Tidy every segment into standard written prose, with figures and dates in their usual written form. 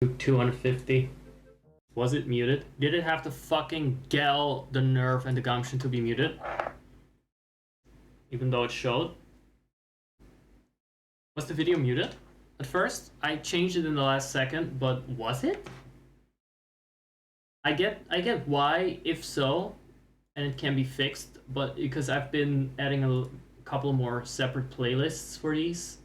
250. Was it muted? Did it have the fucking gel, the nerve, and the gumption to be muted? Even though it showed? Was the video muted? At first, I changed it in the last second, but was it? I get why, if so, and it can be fixed, but because I've been adding a couple more separate playlists for these.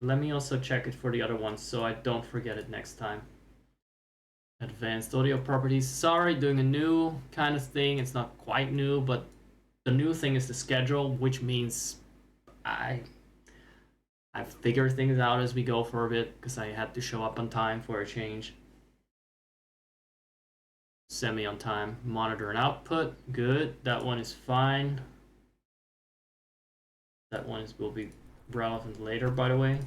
Let me also check it for the other ones so I don't forget it next time. Advanced audio properties. Sorry, doing a new kind of thing. It's not quite new, but the new thing is the schedule, which means I figure things out as we go for a bit because I had to show up on time for a change. Semi on time. Monitor and output. Good. That one is fine. That one will be relevant later, by the way.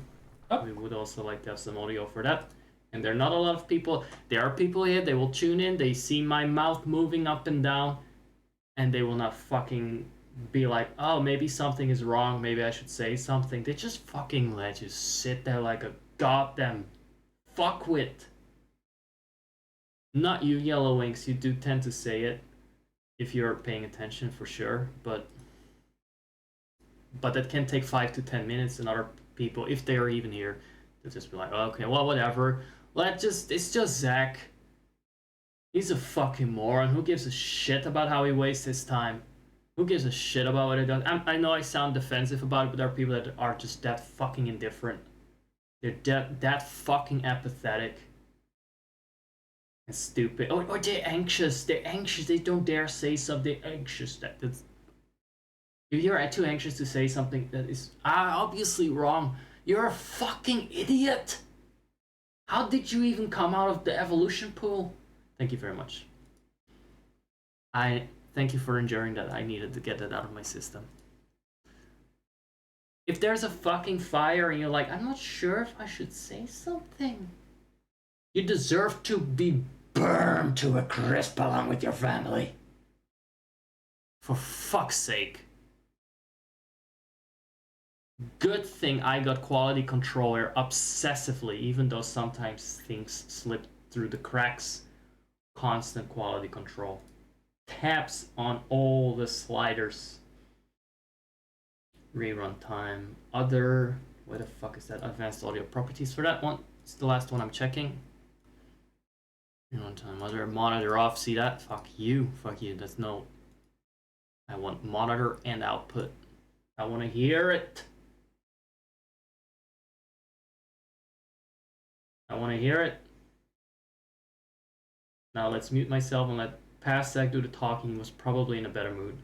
We would also like to have some audio for that. And there are not a lot of people. There are people here, they will tune in, they see my mouth moving up and down, and they will not fucking be like, oh, maybe something is wrong, maybe I should say something. They just fucking let you sit there like a goddamn fuckwit. Not you, Yellow Wings, you do tend to say it if you're paying attention for sure, but that can take 5 to 10 minutes, and other people, if they're even here, they'll just be like, oh, okay, well, whatever. It's just Zach. He's a fucking moron. Who gives a shit about how he wastes his time? Who gives a shit about what he does? I know I sound defensive about it, but there are people that are just that fucking indifferent. They're that fucking apathetic. And stupid. Or they're anxious. They're anxious. They don't dare say something. They're anxious. That's... If you're too anxious to say something that is obviously wrong, you're a fucking idiot. How did you even come out of the evolution pool? Thank you very much. I thank you for enduring that. I needed to get that out of my system. If there's a fucking fire and you're like, I'm not sure if I should say something, you deserve to be burned to a crisp along with your family. For fuck's sake. Good thing I got quality control here obsessively, even though sometimes things slip through the cracks. Constant quality control. Taps on all the sliders. Rerun time. Other... Where the fuck is that? Advanced audio properties for that one. It's the last one I'm checking. Rerun time. Other monitor off. See that? Fuck you. Fuck you. That's no... I want monitor and output. I want to hear it. I want to hear it. Now let's mute myself and let past Zach do the talking. He was probably in a better mood.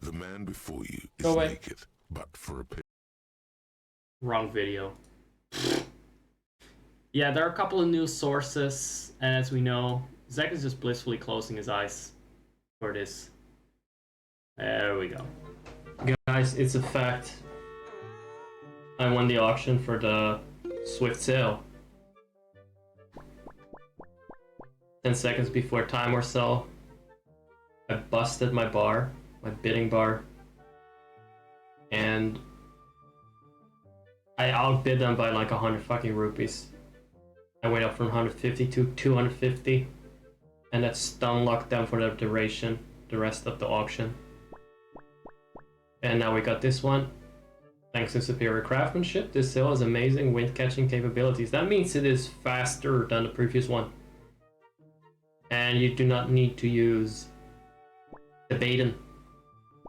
The man before you is Go away. naked, but for a picture. Wrong video. Yeah, there are a couple of news sources, and as we know, Zach is just blissfully closing his eyes for this. There we go. Guys, it's a fact. I won the auction for the Swift sale. 10 seconds before time or so, I busted my bar, my bidding bar, and I outbid them by like 100 fucking rupees. I went up from 150 to 250, and that stun locked them for the duration, the rest of the auction. And now we got this one. Thanks to superior craftsmanship, this sail has amazing wind catching capabilities. That means it is faster than the previous one. And you do not need to use the baiting.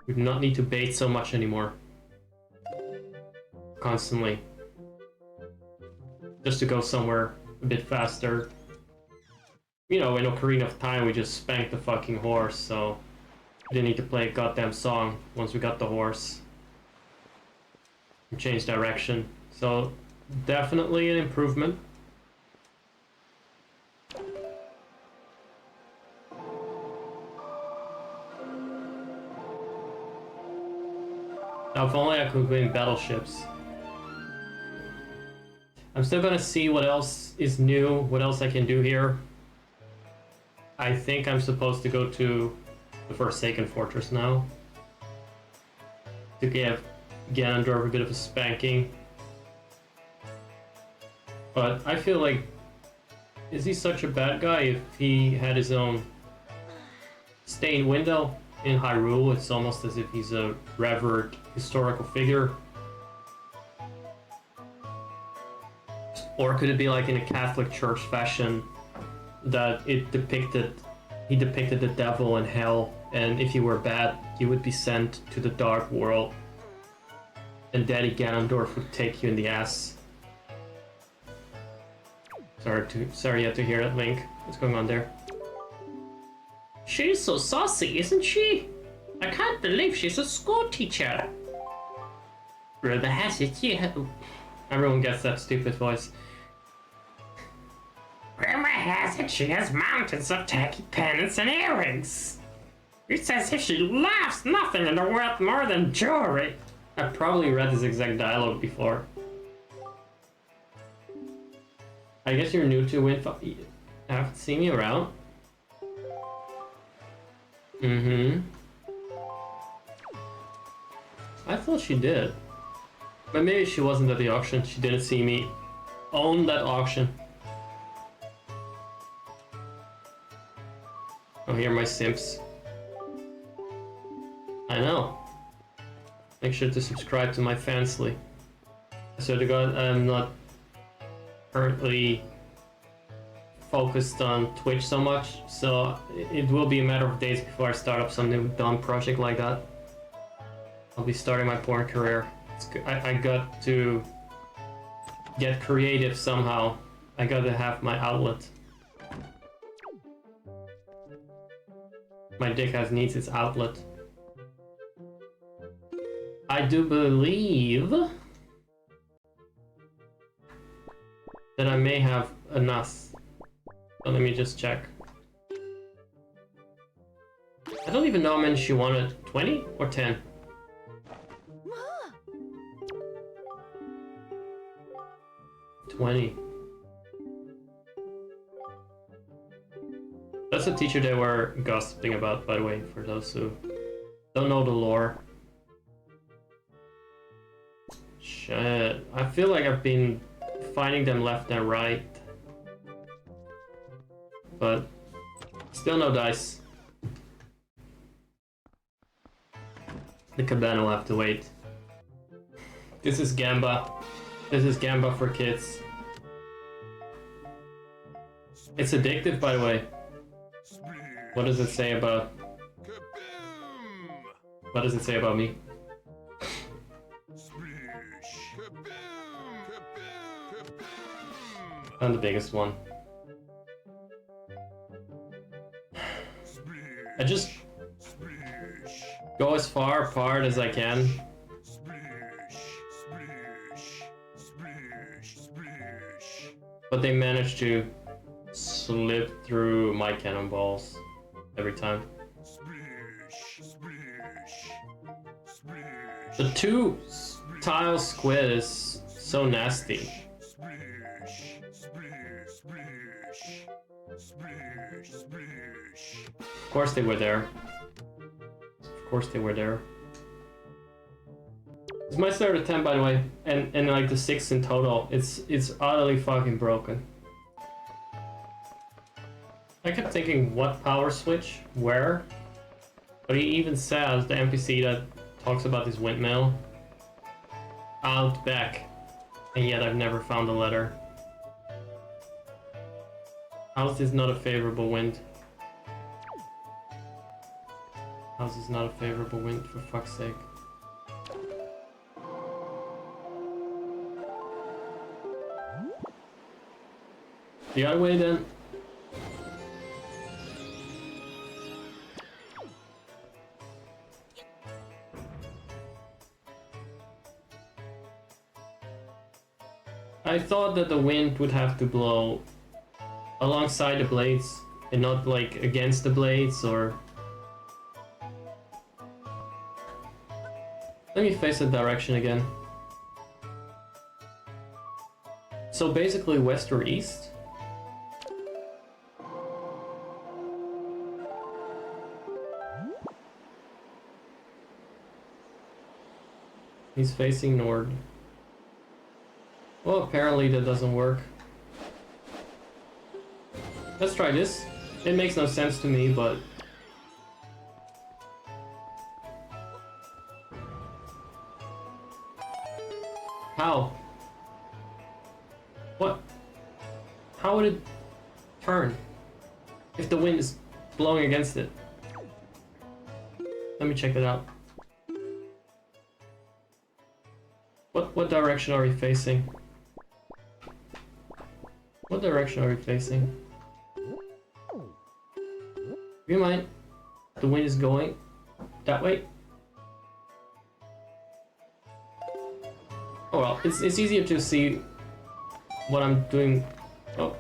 You do not need to bait so much anymore. Constantly. Just to go somewhere a bit faster. You know, in Ocarina of Time we just spanked the fucking horse, so we didn't need to play a goddamn song once we got the horse. And change direction. So definitely an improvement. Now if only I could win battleships. I'm still gonna see what else is new, what else I can do here. I think I'm supposed to go to the Forsaken Fortress now to give Ganondorf a bit of a spanking. But I feel like, is he such a bad guy if he had his own stained window in Hyrule? It's almost as if he's a revered historical figure. Or could it be like in a Catholic Church fashion that he depicted the devil in hell, and if you were bad, you would be sent to the dark world, and Daddy Ganondorf would take you in the ass. Sorry you had to hear that, Link. What's going on there? She's so saucy, isn't she? I can't believe she's a school teacher. Rumor has it you. Everyone gets that stupid voice. Rumor has it she has mountains of tacky pendants and earrings. It's as if she loves nothing in the world more than jewelry. I've probably read this exact dialogue before. I guess you're new to Windfall. Haven't seen me around. Mm-hmm. I thought she did. But maybe she wasn't at the auction. She didn't see me own that auction. Oh, here are my simps. I know. Make sure to subscribe to my fansly. I swear to God, I'm not currently focused on Twitch so much, so it will be a matter of days before I start up some new dumb project like that. I'll be starting my porn career. I got to get creative somehow. I gotta have my outlet. My dick needs its outlet. I do believe that I may have enough. But let me just check. I don't even know how many she wanted. 20 or 10? That's a teacher they were gossiping about, by the way, for those who don't know the lore. Shit, I feel like I've been finding them left and right. But still no dice. The cabana will have to wait. This is Gamba. This is Gamba for kids. It's addictive, by the way. What does it say about... What does it say about me? I'm the biggest one. I just go as far apart as I can. But they manage to slip through my cannonballs every time. The two tile squid is so nasty. Of course they were there. Of course they were there. It's my third attempt, by the way, and like the 6th in total. It's utterly fucking broken. I kept thinking, what power switch? Where? But he even says, the NPC that talks about this windmill, out back. And yet I've never found a letter. How is this not a favorable wind? How is this not a favorable wind, for fuck's sake? The other way then? I thought that the wind would have to blow alongside the blades and not like against the blades, or... Let me face the direction again. So basically west or east? He's facing north. Well, apparently that doesn't work. Let's try this. It makes no sense to me, but... How? What? How would it turn if the wind is blowing against it? Let me check that out. What direction are we facing? What direction are we facing? Do you mind? The wind is going that way. Oh well, it's easier to see what I'm doing. Oh.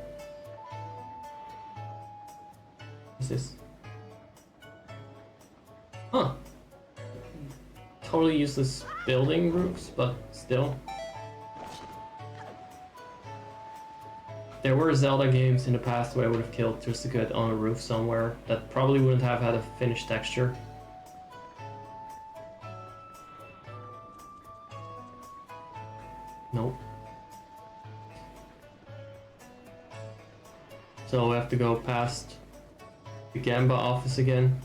What's this? Huh. Totally useless building roofs, but still. There were Zelda games in the past where I would have killed just to get on a roof somewhere that probably wouldn't have had a finished texture. Nope. So we have to go past the Gamba office again.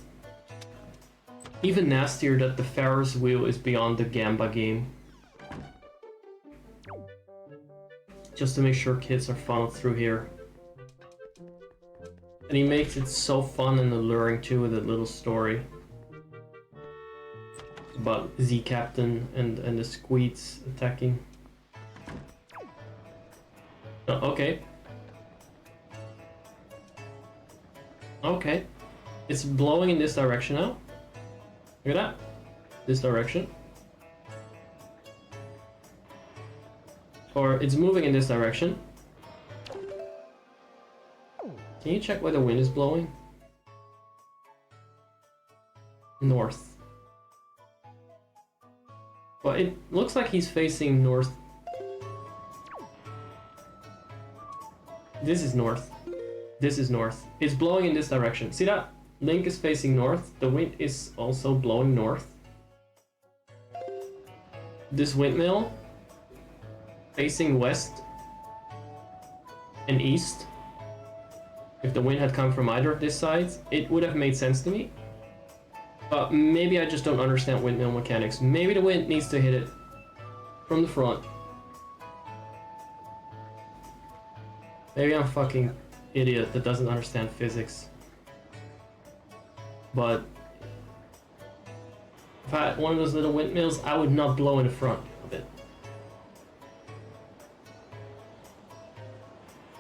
Even nastier that the Ferris wheel is beyond the Gamba game. Just to make sure kids are funneled through here. And he makes it so fun and alluring too with a little story. About Z-Captain and the Squeets attacking. Oh, okay. Okay. It's blowing in this direction now. Look at that. This direction. Or it's moving in this direction. Can you check where the wind is blowing? North. Well, it looks like he's facing north. This is north. This is north. It's blowing in this direction. See that? Link is facing north. The wind is also blowing north. This windmill facing west and east. If the wind had come from either of these sides, it would have made sense to me. But maybe I just don't understand windmill mechanics. Maybe the wind needs to hit it from the front. Maybe I'm a fucking idiot that doesn't understand physics. But if I had one of those little windmills, I would not blow in the front of it.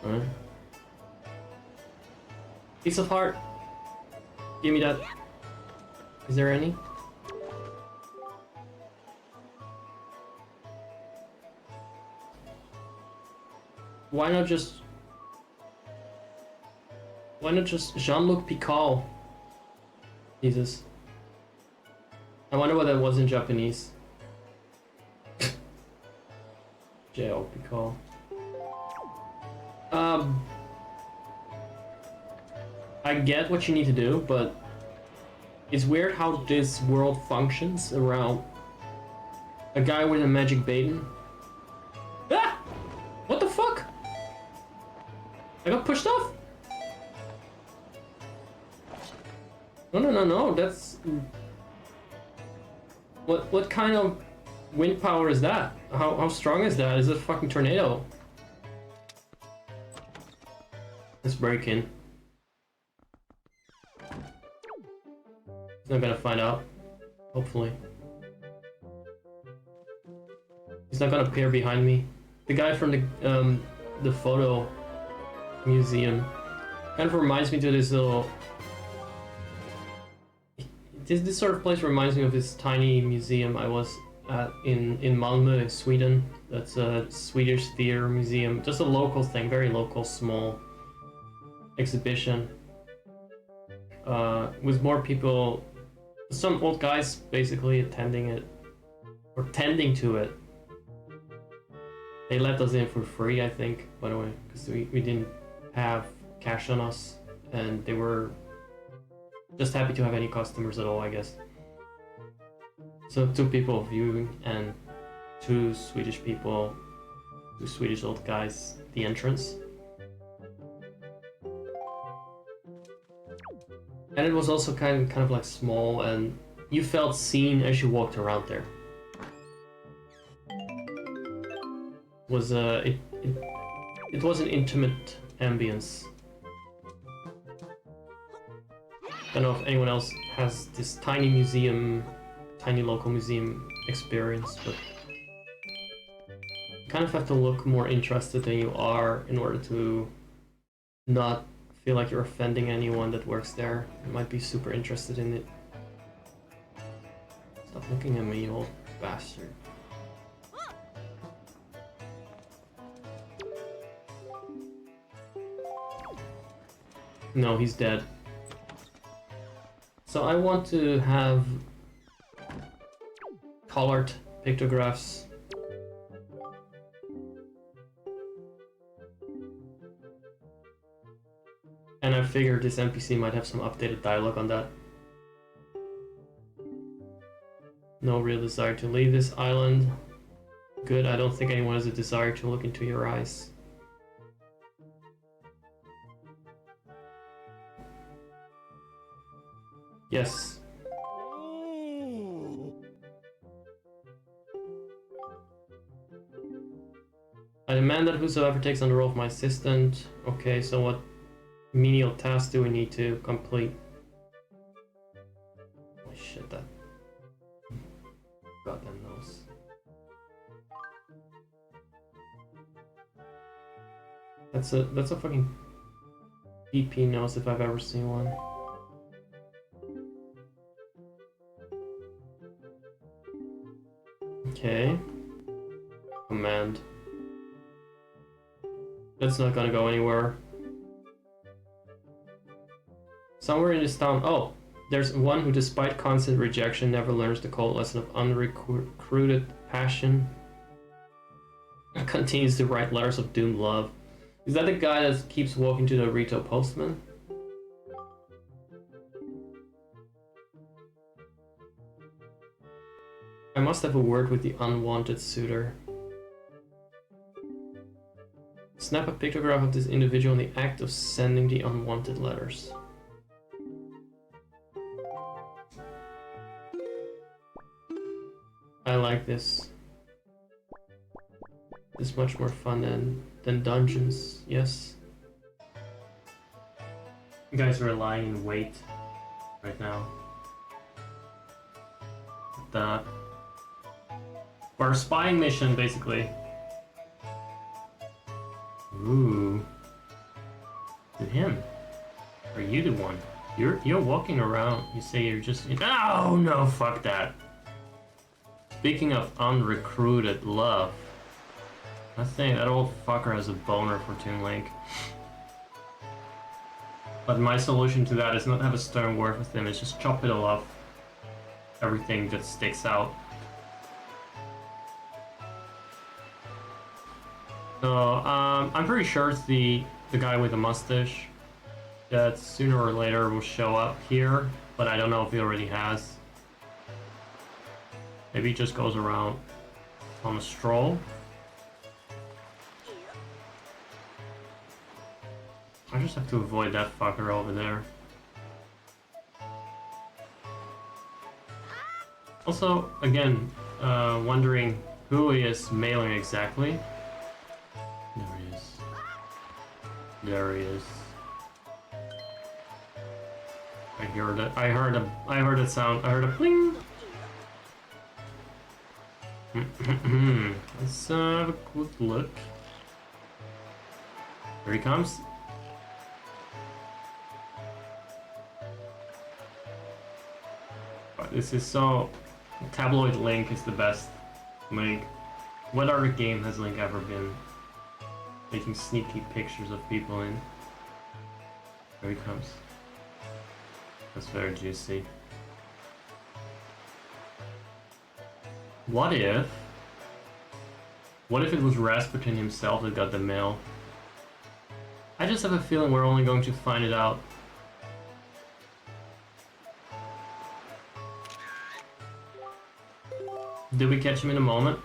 Alright. Piece of heart. Give me that. Is there any? Why not just Jean-Luc Picard? Jesus. I wonder what that was in Japanese. J.L. Picard. I get what you need to do, but it's weird how this world functions around a guy with a magic baton. Ah! What the fuck? I got pushed off? No, that's... What kind of wind power is that? How strong is that? Is it a fucking tornado? Let's break in. He's not gonna find out. Hopefully. He's not gonna appear behind me. The guy from the photo museum kind of reminds me to this little... This sort of place reminds me of this tiny museum I was at in Malmö, in Sweden. That's a Swedish theater museum. Just a local thing, very local, small exhibition. With more people, some old guys basically attending it, or tending to it. They let us in for free, I think, by the way, because we didn't have cash on us, and they were just happy to have any customers at all, I guess. So 2 people viewing, and two Swedish people, two Swedish old guys, the entrance. And it was also kind of like small, and you felt seen as you walked around there. It was an intimate ambience. I don't know if anyone else has this tiny museum, tiny local museum experience, but you kind of have to look more interested than you are in order to not feel like you're offending anyone that works there. You might be super interested in it. Stop looking at me, you old bastard. No, he's dead. So I want to have colored pictographs. And I figured this NPC might have some updated dialogue on that. No real desire to leave this island. Good, I don't think anyone has a desire to look into your eyes. Yes. I demand that whosoever takes on the role of my assistant. Okay, so what menial tasks do we need to complete? Oh shit, that goddamn nose. That's a fucking PP nose if I've ever seen one. Okay. Command. That's not gonna go anywhere. Somewhere in this town. Oh, there's one who, despite constant rejection, never learns the cold lesson of unrecruited passion. Continues to write letters of doomed love. Is that the guy that keeps walking to the Rito postman? I must have a word with the unwanted suitor. Snap a pictograph of this individual in the act of sending the unwanted letters. I like this. It's much more fun than dungeons, yes. You guys are lying in wait right now. For a spying mission, basically. Ooh. To him. Are you the one? You're walking around. You say you're just. Oh no! Fuck that. Speaking of unrecruited love, I think that old fucker has a boner for Toon Link. But my solution to that is not have a stern word with him. It's just chop it all off. Everything just sticks out. So, I'm pretty sure it's the guy with the mustache that sooner or later will show up here, but I don't know if he already has. Maybe he just goes around on a stroll. I just have to avoid that fucker over there. Also, again, wondering who he is mailing exactly. There he is. There he is. I heard it. I heard it sound. I heard a pling. Let's have a quick look. Here he comes. But this is so. Tabloid Link is the best Link. What other game has Link ever been? Making sneaky pictures of people in. Here he comes. That's very juicy. What if it was Rasputin himself that got the mail? I just have a feeling we're only going to find it out. Did we catch him in a moment?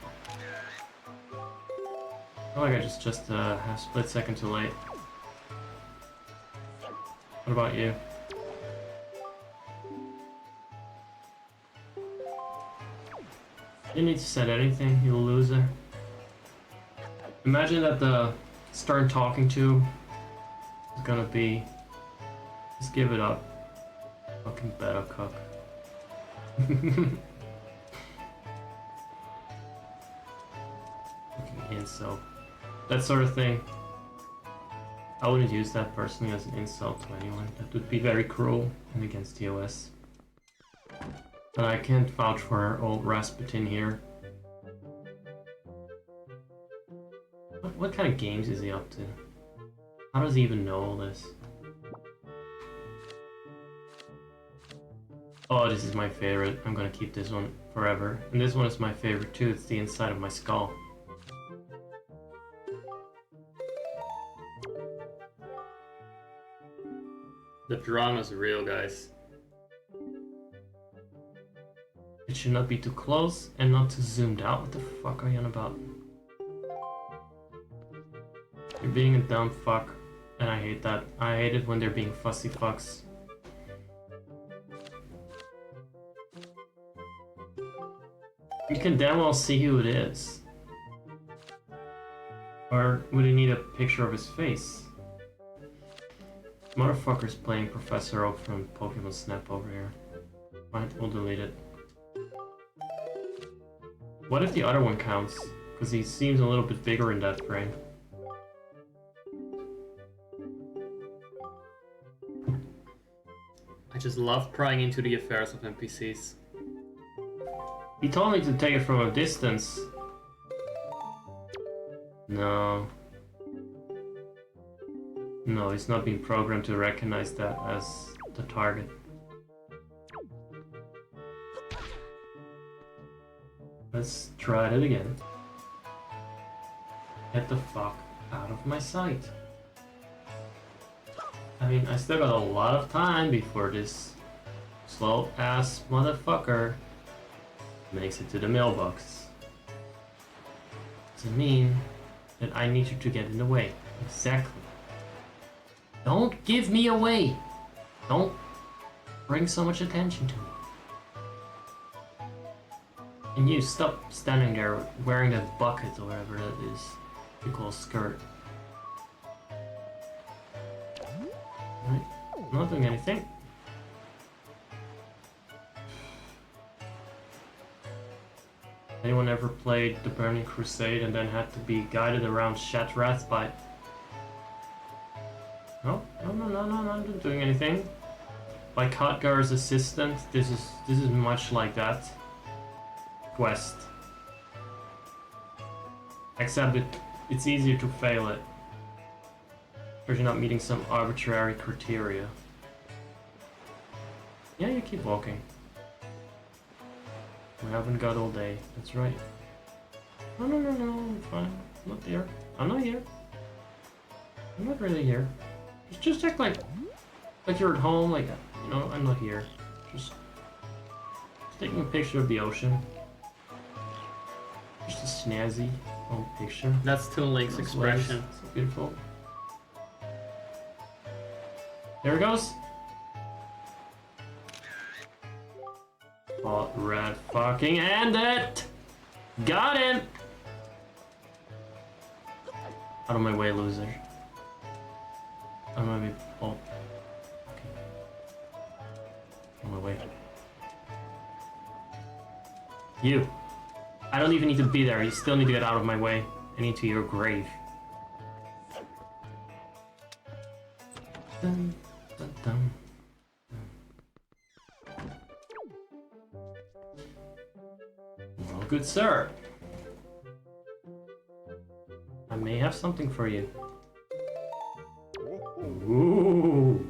Oh, I got just half split second too late. What about you? You didn't need to set anything, you loser. Imagine that the stern talking to is gonna be, just give it up. Fucking better cook. Fucking insult. That sort of thing. I wouldn't use that personally as an insult to anyone. That would be very cruel and against TOS. But I can't vouch for old Rasputin here. What kind of games is he up to? How does he even know all this? Oh, this is my favorite. I'm gonna keep this one forever. And this one is my favorite too. It's the inside of my skull. The drama's real, guys. It should not be too close and not too zoomed out. What the fuck are you on about? You're being a dumb fuck, and I hate that. I hate it when they're being fussy fucks. You can damn well see who it is. Or would he need a picture of his face? Motherfucker's playing Professor Oak from Pokemon Snap over here. Right, we'll delete it. What if the other one counts? Because he seems a little bit bigger in that frame. I just love prying into the affairs of NPCs. He told me to take it from a distance. No. No, it's not being programmed to recognize that as the target. Let's try it again. Get the fuck out of my sight. I mean, I still got a lot of time before this slow-ass motherfucker makes it to the mailbox. Does it mean that I need you to get in the way? Exactly. Don't give me away! Don't bring so much attention to me. And you stop standing there wearing that bucket or whatever that is you call skirt. Right, not doing anything. Anyone ever played the Burning Crusade and then had to be guided around Shatrath by... No, I'm not doing anything. By Khadgar's assistant, this is much like that quest. Except it's easier to fail it. Because you're not meeting some arbitrary criteria. Yeah, you keep walking. We haven't got all day, that's right. No, I'm fine. I'm not there. I'm not here. I'm not really here. Just act like you're at home, like, you know, I'm not here. Just taking a picture of the ocean. Just a snazzy old picture. That's Toon Link's expression. So beautiful. There it goes. Oh, red fucking hand it! Got him! Out of my way, loser. I'm gonna be... Oh. Okay. On my way. You. I don't even need to be there. You still need to get out of my way. And into your grave. Dun, dun, dun. Well, good sir. I may have something for you. Ooh.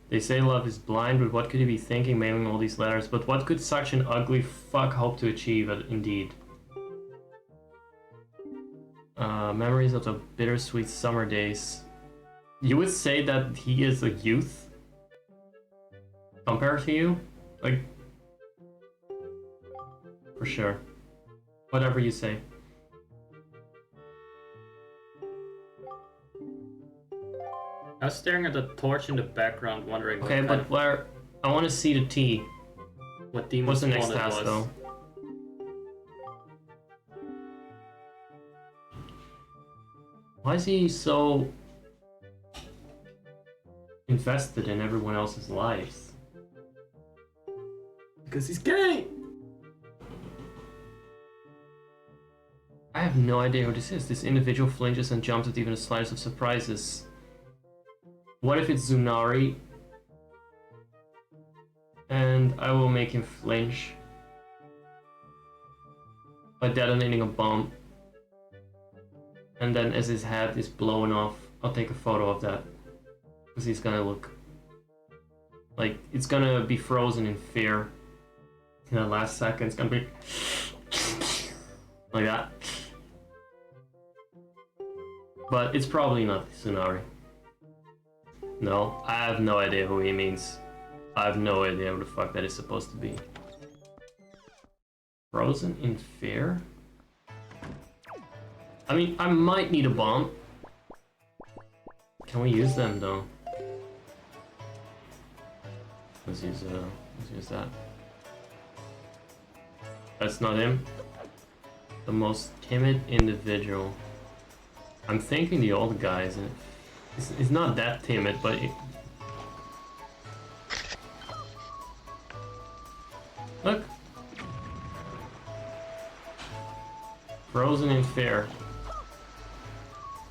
They say love is blind, but what could he be thinking mailing all these letters? But what could such an ugly fuck hope to achieve, indeed? Memories of the bittersweet summer days. You would say that he is a youth? Compared to you? Like... For sure. Whatever you say. I was staring at the torch in the background, wondering Okay, but where... I want to see the T. what demon What's the next spawn it task, was. though? Why is he so... invested in everyone else's lives? Because he's gay! I have no idea who this is. This individual flinches and jumps at even the slightest of surprises. What if it's Zunari? And I will make him flinch by detonating a bomb. And then as his head is blowing off, I'll take a photo of that. Because he's gonna look like it's gonna be frozen in fear. In the last second, it's gonna be like that. But it's probably not Tsunari. No, I have no idea who he means. I have no idea what the fuck that is supposed to be. Frozen in fear? I mean, I might need a bomb. Can we use them though? Let's use that. That's not him. The most timid individual. I'm thinking the old guy, isn't it? It's not that timid, but... Look! Frozen in fear.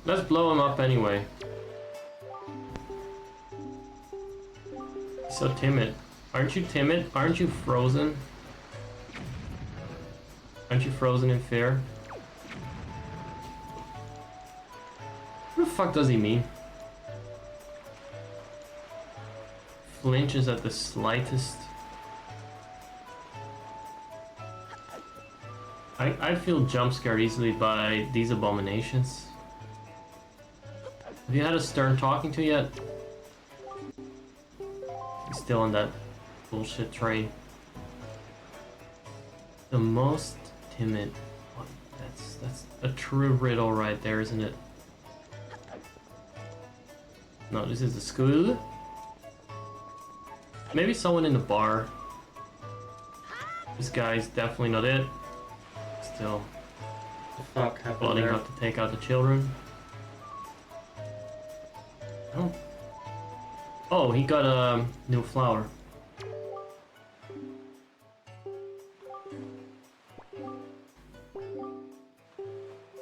Let's blow him up anyway. So timid. Aren't you timid? Aren't you frozen? Aren't you frozen in fear? What the fuck does he mean? Flinches at the slightest. I feel jump scared easily by these abominations. Have you had a Stern talking to yet? He's still on that bullshit train. The most timid. What? That's a true riddle right there, isn't it? No, this is the school. Maybe someone in the bar. This guy's definitely not it. Still Fuck happened plotting there? how to take out the children. Oh. Oh, he got a new flower.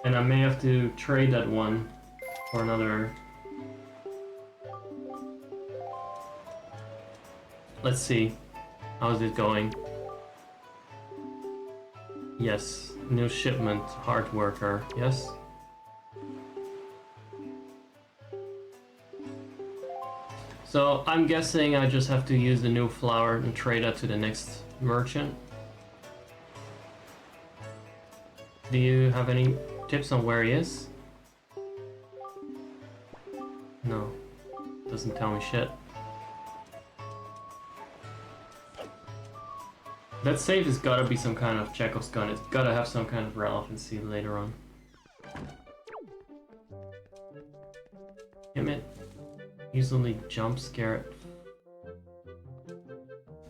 And I may have to trade that one for another. Let's see. How's it going? Yes. New shipment. Hard worker. Yes. So I'm guessing I just have to use the new flower and trade that to the next merchant. Do you have any tips on where he is? No. Doesn't tell me shit. That save has gotta be some kind of Chekhov's gun. It's gotta have some kind of relevancy later on. Damn it. Usually jump scare.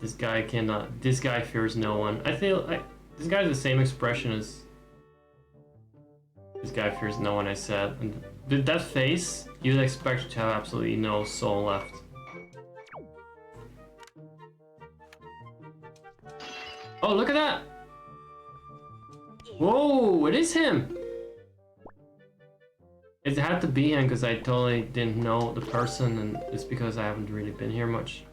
This guy cannot. This guy fears no one. I feel like this guy has the same expression as. This guy fears no one, I said. And with that face, you'd expect to have absolutely no soul left. Oh, look at that! Whoa, it is him! It had to be him because I totally didn't know the person, and it's because I haven't really been here much.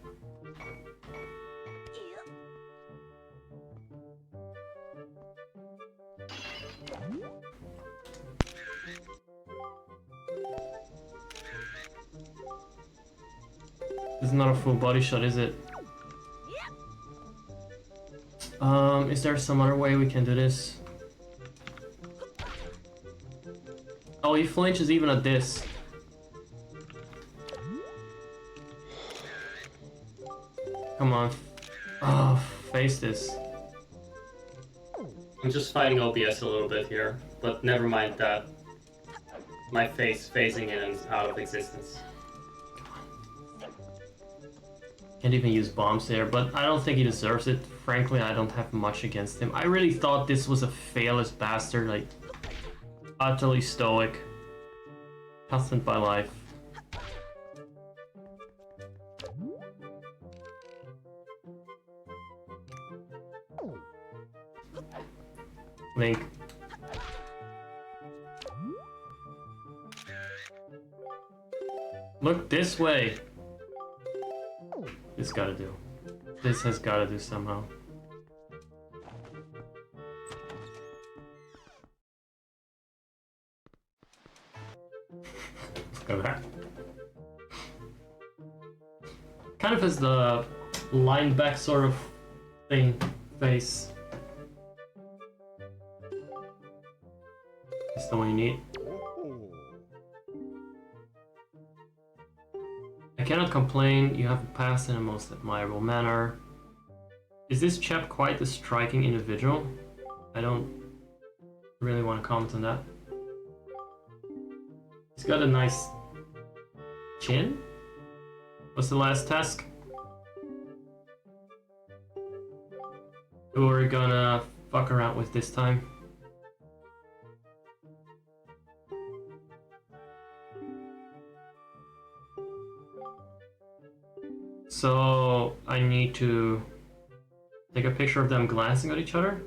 This is not a full body shot, is it? Is there some other way we can do this? Oh, he flinches even at this. Come on. Oh, face this. I'm just fighting OBS a little bit here, but never mind that. My face phasing in and out of existence. Can't even use bombs there, but I don't think he deserves it. Frankly, I don't have much against him. I really thought this was a failless bastard, like utterly stoic, constant by life. Link. Look this way. This gotta do. This has gotta do somehow. Let's go back. Kind of has the line back sort of thing face. Is the one you need. I cannot complain, you have passed in a most admirable manner. Is this chap quite a striking individual? I don't really want to comment on that. He's got a nice chin. What's the last task? Who are we gonna fuck around with this time? So I need to take a picture of them glancing at each other.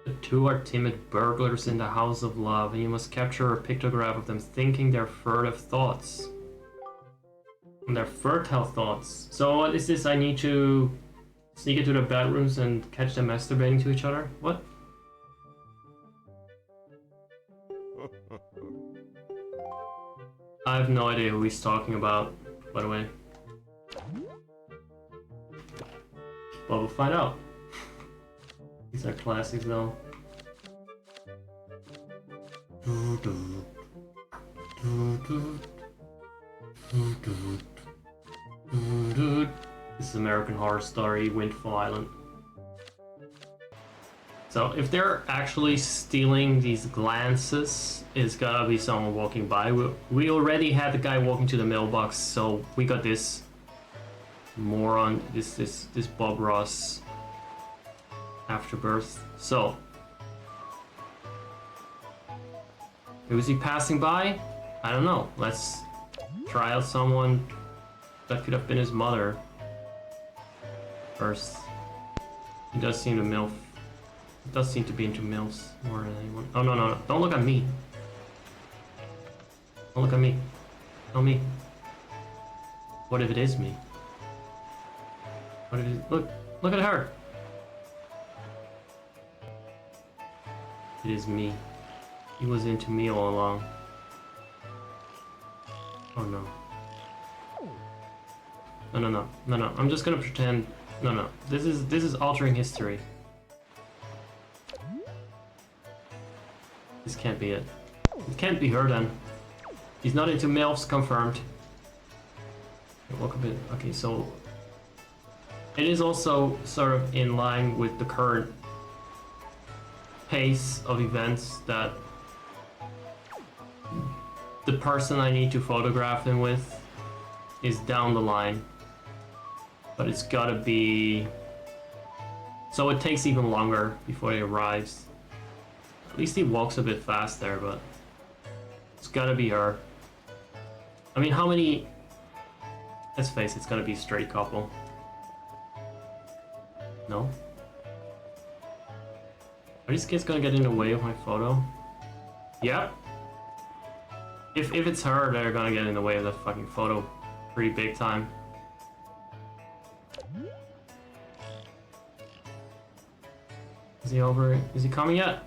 The two are timid burglars in the house of love, and you must capture a pictograph of them thinking their furtive thoughts. Their fertile thoughts. So what is this? I need to sneak into the bedrooms and catch them masturbating to each other? What? I have no idea who he's talking about, by the way. Well, we'll find out. These are classics, though. This is American Horror Story, Windfall Island. So if they're actually stealing these glances, it's gotta be someone walking by. We already had the guy walking to the mailbox, so we got this moron, this Bob Ross afterbirth. So who is he passing by? I don't know. Let's try out someone that could have been his mother first. He does seem to MILF. He does seem to be into MILFs more than anyone. Oh, no, no, no. Don't look at me. Don't look at me. Tell me. What if it is me? What if it is... Look at her. It is me. He was into me all along. Oh no. No, no, no, no, no. I'm just gonna pretend. No, no. This is altering history. This can't be it. It can't be her then. He's not into MILFs, confirmed. Look a bit. Okay, so it is also sort of in line with the current pace of events that the person I need to photograph him with is down the line. But it's gotta be... So it takes even longer before he arrives. At least he walks a bit fast there, but it's gotta be her. I mean, how many... Let's face it, it's gotta be a straight couple. No? Are these kids gonna get in the way of my photo? Yep. If it's her, they're gonna get in the way of that fucking photo pretty big time. Is he over? Is he coming yet?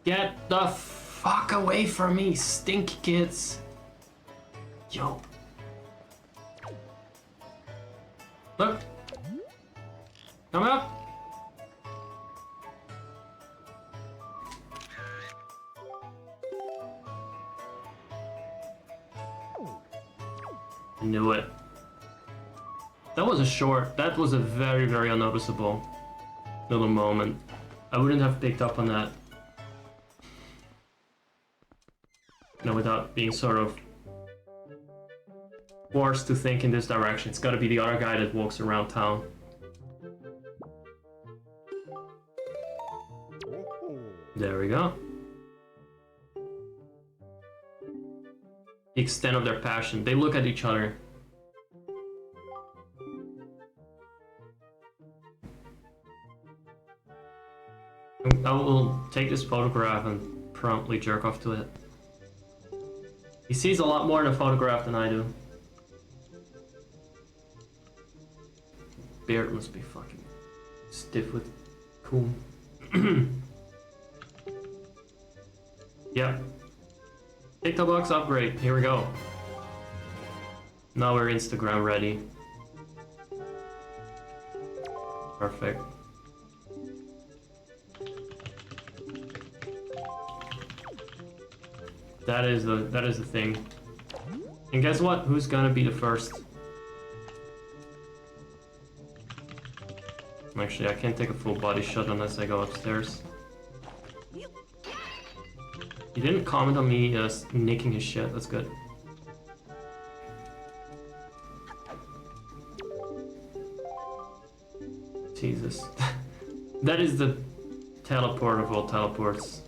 Get the fuck away from me, stinky kids! Yo. Look! Coming up! I knew it. That was a very, very unnoticeable little moment. I wouldn't have picked up on that. You know, without being sort of forced to think in this direction. It's gotta be the other guy that walks around town. There we go. The extent of their passion. They look at each other. I will take this photograph and promptly jerk off to it. He sees a lot more in a photograph than I do. Beard must be fucking stiff with cool. Yep. TikTok box upgrade. Here we go. Now we're Instagram ready. Perfect. That is the thing. And guess what? Who's gonna be the first? Actually, I can't take a full body shot unless I go upstairs. He didn't comment on me nicking his shit. That's good. Jesus. That is the teleport of all teleports.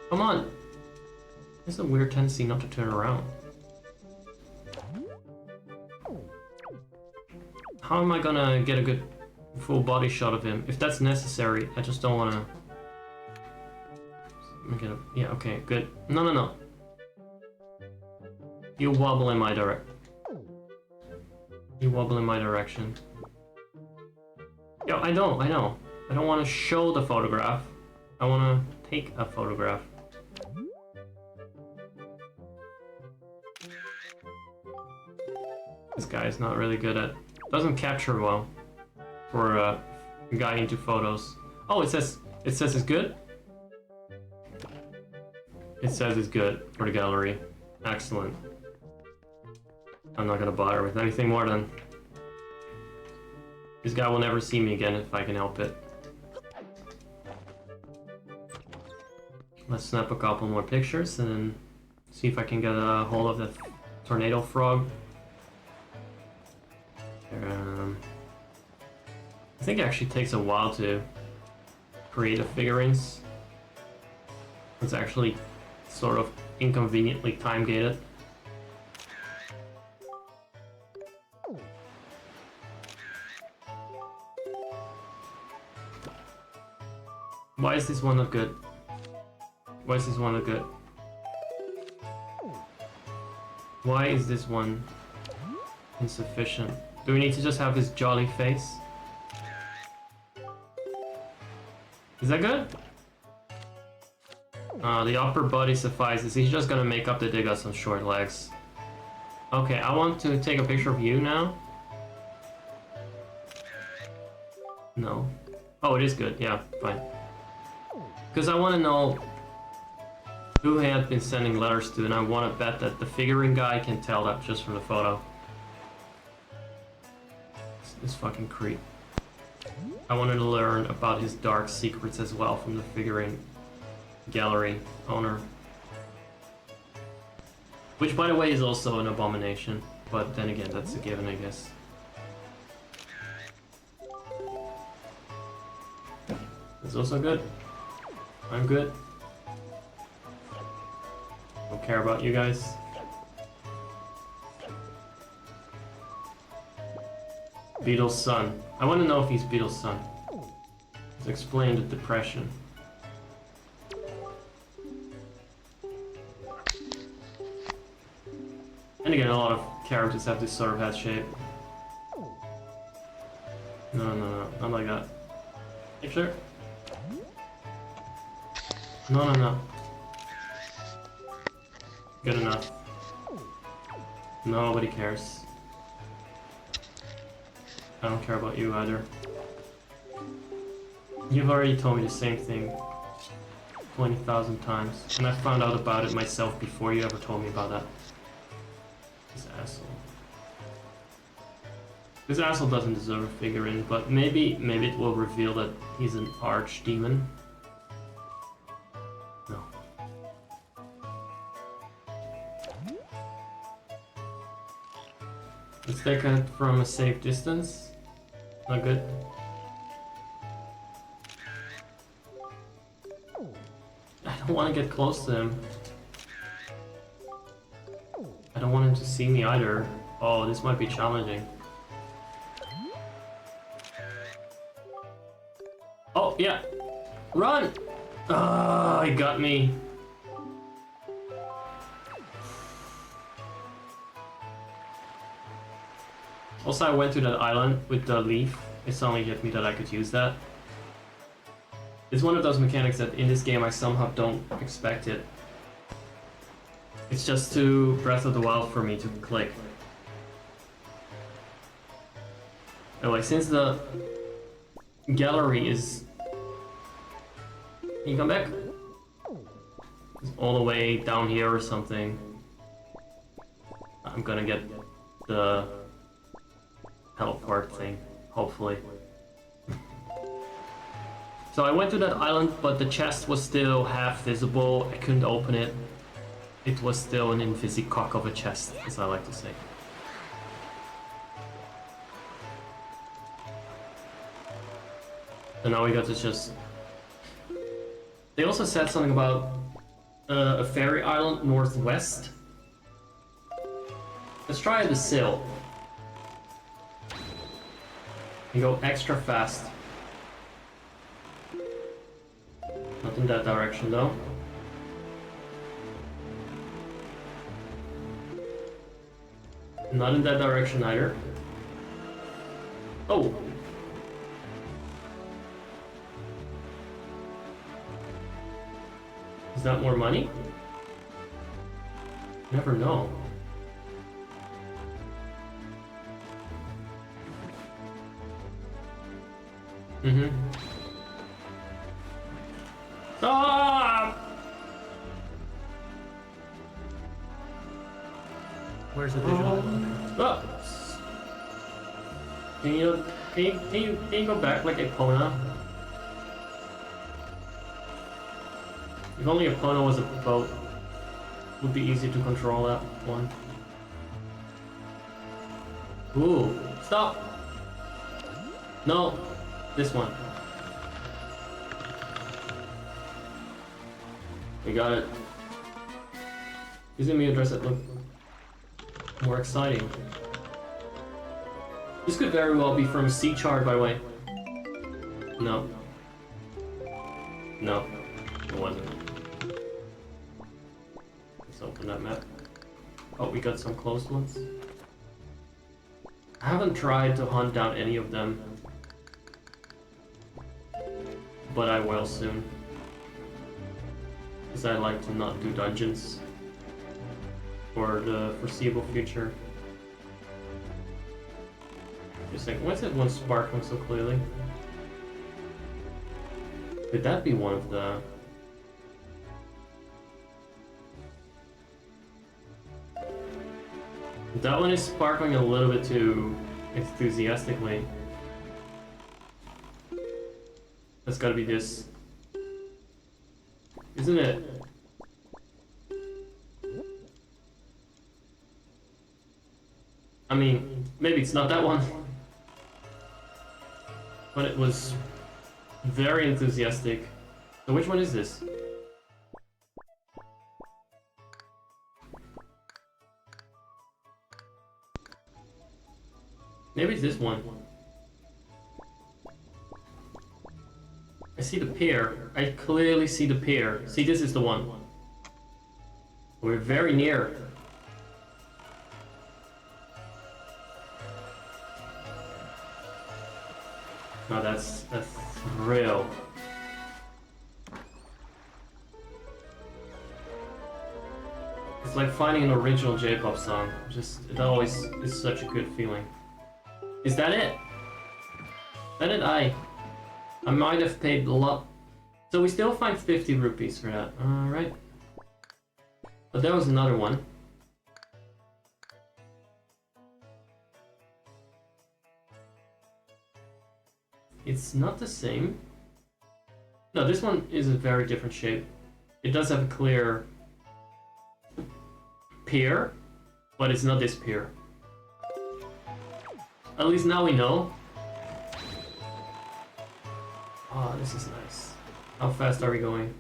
Come on! There's a weird tendency not to turn around. How am I gonna get a good full body shot of him? If that's necessary, I just don't wanna... Yeah, okay, good. No. You wobble in my direction. You wobble in my direction. Yo, I know. I don't want to show the photograph. I want to take a photograph. This guy is not really good at... Doesn't capture well for a guy into photos. Oh, it says it's good? It says it's good for the gallery. Excellent. I'm not gonna bother with anything more than... This guy will never see me again if I can help it. Let's snap a couple more pictures and then see if I can get a hold of the tornado frog. I think it actually takes a while to create the figurines. It's actually sort of inconveniently time-gated. Why is this one not good? Why is this one not good? Why is this one insufficient? Do we need to just have his jolly face? Is that good? The upper body suffices. He's just gonna make up that they got some short legs. Okay, I want to take a picture of you now. No. Oh, it is good. Yeah, fine. Because I want to know who he had been sending letters to, and I want to bet that the figurine guy can tell that just from the photo. This fucking creep. I wanted to learn about his dark secrets as well from the figurine gallery owner. Which, by the way, is also an abomination. But then again, that's a given, I guess. It's also good. I'm good. Don't care about you guys. Beetle's son. I want to know if he's Beetle's son. Let's explain the depression. And again, a lot of characters have this sort of head shape. No, not like that. Picture? No. Good enough. Nobody cares. I don't care about you either. You've already told me the same thing 20,000 times, and I found out about it myself before you ever told me about that. This asshole. This asshole doesn't deserve a figurine, but maybe it will reveal that he's an archdemon. No. Let's take it from a safe distance. Not good. I don't want to get close to him. I don't want him to see me either. Oh, this might be challenging. Oh, yeah. Run! Ah, he got me. Also, I went to that island with the leaf. It suddenly hit me that I could use that. It's one of those mechanics that in this game I somehow don't expect it. It's just too Breath of the Wild for me to click. Anyway, since the gallery is... Can you come back? It's all the way down here or something. I'm gonna get the teleport thing, hopefully. So I went to that island, but the chest was still half visible. I couldn't open it. It was still an invisicock of a chest, as I like to say. So now we got to just... They also said something about a fairy island northwest. Let's try the sill. You go extra fast. Not in that direction though. Not in that direction either. Oh! Is that more money? Never know. Mm-hmm. Ah! Where's the visual? Oh! Can you go back like Epona? If only Epona was a boat, it would be easy to control that one. Ooh, stop! No, this one. We got it. Gives me a dress that look more exciting. This could very well be from Sea Chart, by the way. No. No, it wasn't. Let's open that map. Oh, we got some closed ones. I haven't tried to hunt down any of them, but I will soon. Because I like to not do dungeons for the foreseeable future. Just like, why is that one sparkling so clearly? Could that be one of the... That one is sparkling a little bit too enthusiastically. That's gotta be this. Isn't it? I mean, maybe it's not that one. But it was very enthusiastic. So which one is this? Maybe it's this one. I see the pier. I clearly see the pier. See, this is the one. We're very near. No, that's real. It's like finding an original J-pop song. It always is such a good feeling. Is that it? Is that it? I might have paid a lot. So we still find 50 rupees for that. Alright. But there was another one. It's not the same. No, this one is a very different shape. It does have a clear pier, but it's not this pier. At least now we know. Oh, this is nice. How fast are we going?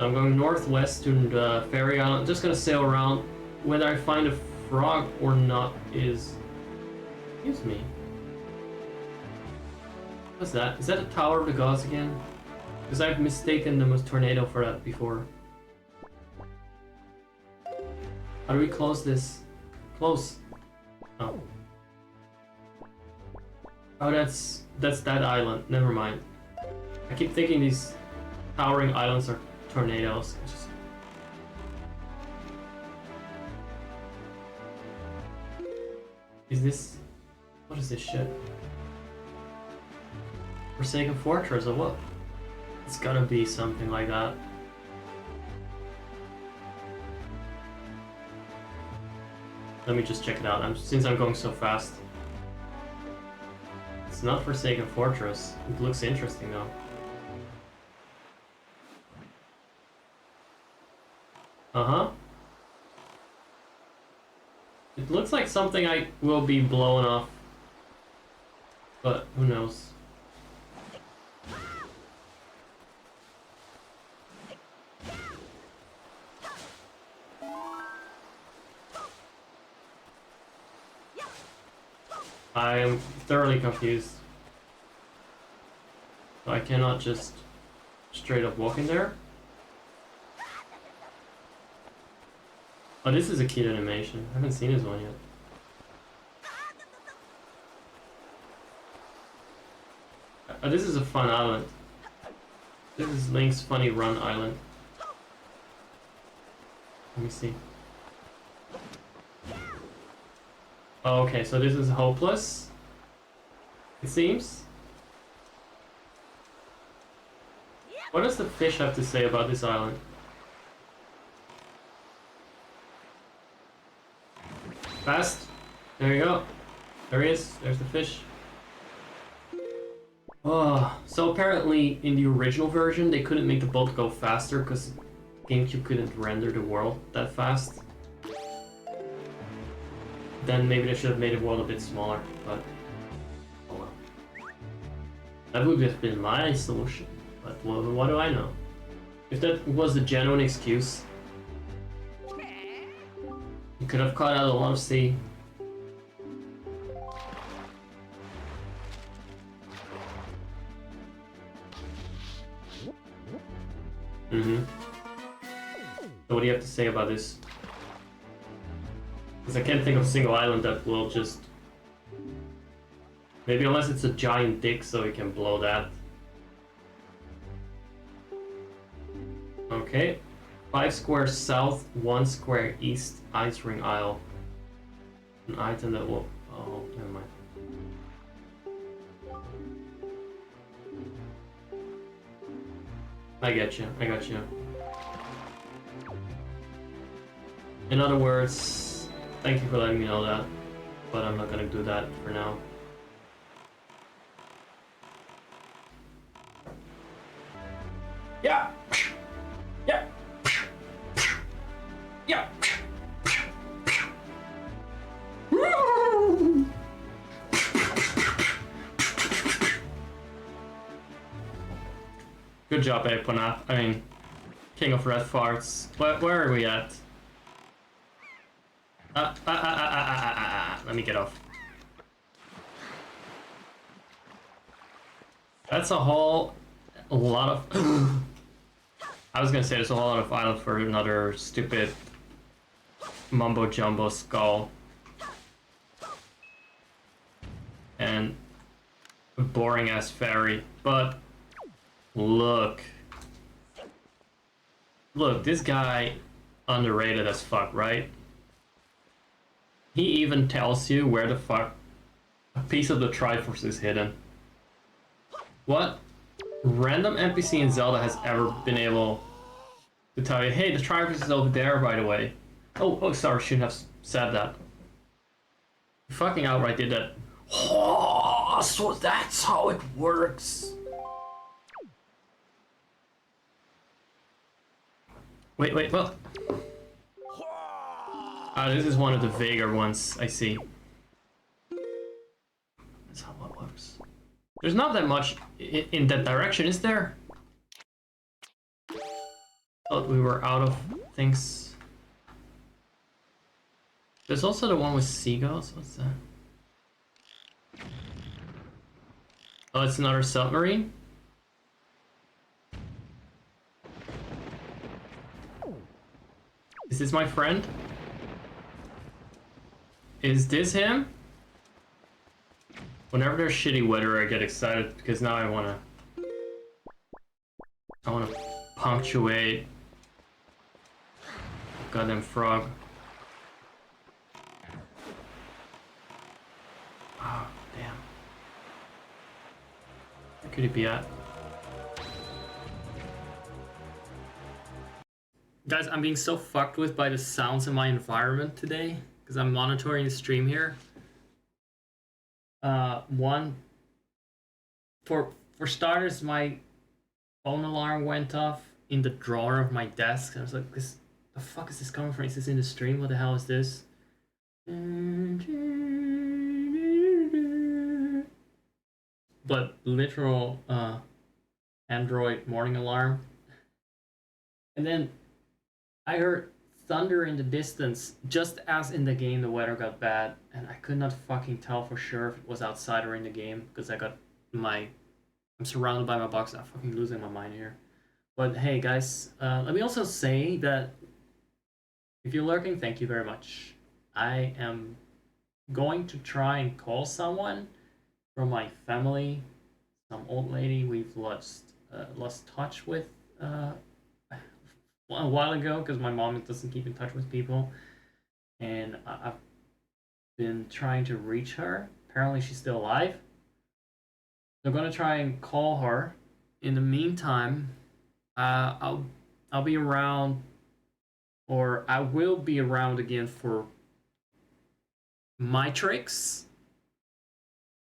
I'm going northwest to the ferry island. I'm just gonna sail around. Whether I find a frog or not is... Excuse me. What's that? Is that a Tower of the Gods again? Because I've mistaken them as tornado for that before. How do we close this? Close. Oh. Oh, that's that island. Never mind. I keep thinking these towering islands are tornadoes. Is this... What is this shit? Forsaken Fortress or what? It's gotta be something like that. Let me just check it out, since I'm going so fast. It's not Forsaken Fortress. It looks interesting though. Uh-huh. It looks like something I will be blowing off. But who knows? I am thoroughly confused. I cannot just straight up walk in there. Oh, this is a cute animation. I haven't seen this one yet. Oh, this is a fun island. This is Link's Funny Run Island. Let me see. Oh, okay, so this is hopeless. It seems. What does the fish have to say about this island? Fast. There you go. There he is. There's the fish. Oh, so apparently in the original version they couldn't make the boat go faster because GameCube couldn't render the world that fast. Then maybe they should have made the world a bit smaller, but oh well. That would have been my solution, but what do I know? If that was the genuine excuse, you could have cut out a lot of sea. So what do you have to say about this? Because I can't think of a single island that will just... Maybe unless it's a giant dick so you can blow that. Okay. 5 squares south, 1 square east, Ice Ring Isle. An item that will... Oh, never mind. I get you, I got you. In other words, thank you for letting me know that, but I'm not gonna do that for now. Yeah! Yeah! Yeah! Good job, Epona. I mean, King of Red Farts. Where are we at? Let me get off. That's a whole lot of... I was gonna say there's a whole lot of island for another stupid mumbo jumbo skull. And a boring ass ferry, but look. Look, this guy underrated as fuck, right? He even tells you where the fuck a piece of the Triforce is hidden. What random NPC in Zelda has ever been able to tell you, hey, the Triforce is over there, by the way. Oh, sorry, shouldn't have said that. You fucking outright did that. Oh, so that's how it works. Wait, well. Ah, this is one of the vaguer ones, I see. That's how it works. There's not that much in that direction, is there? Thought we were out of things. There's also the one with seagulls. What's that? Oh, it's another submarine? Is this my friend? Is this him? Whenever there's shitty weather, I get excited because now I wanna punctuate. Goddamn frog. Oh, damn. Where could he be at? Guys, I'm being so fucked with by the sounds in my environment today because I'm monitoring the stream here. One, for starters, my phone alarm went off in the drawer of my desk. I was like, "This, the fuck is this coming from? Is this in the stream? What the hell is this?" But literal Android morning alarm, and then I heard thunder in the distance just as in the game the weather got bad, and I could not fucking tell for sure if it was outside or in the game because I'm surrounded by my box. I'm fucking losing my mind here. But hey guys, let me also say that if you're lurking, thank you very much. I am going to try and call someone from my family, some old lady we've lost touch with a while ago because my mom doesn't keep in touch with people, and I've been trying to reach her. Apparently she's still alive. They're gonna try and call her. In the meantime, I'll be around, or I will be around again for my tricks,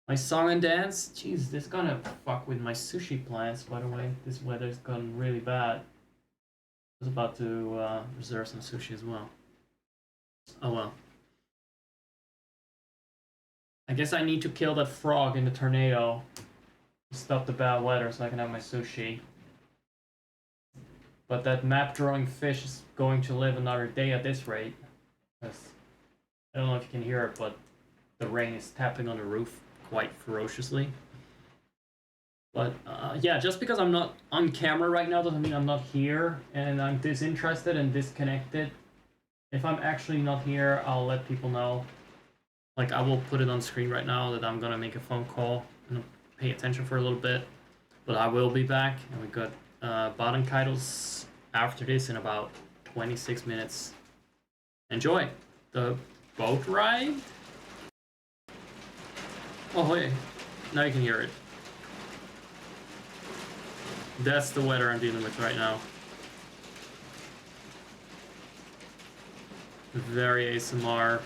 my song and dance. Jeez, this is gonna fuck with my sushi plans. By the way, this weather's gotten really bad. I was about to reserve some sushi as well. Oh well. I guess I need to kill that frog in the tornado to stop the bad weather so I can have my sushi. But that map drawing fish is going to live another day at this rate. I don't know if you can hear it, but the rain is tapping on the roof quite ferociously. But yeah, just because I'm not on camera right now doesn't mean I'm not here and I'm disinterested and disconnected. If I'm actually not here, I'll let people know. Like, I will put it on screen right now that I'm gonna make a phone call and pay attention for a little bit. But I will be back, and we got Baden-Keitels after this in about 26 minutes. Enjoy the boat ride. Oh wait, now you can hear it. That's the weather I'm dealing with right now. Very ASMR,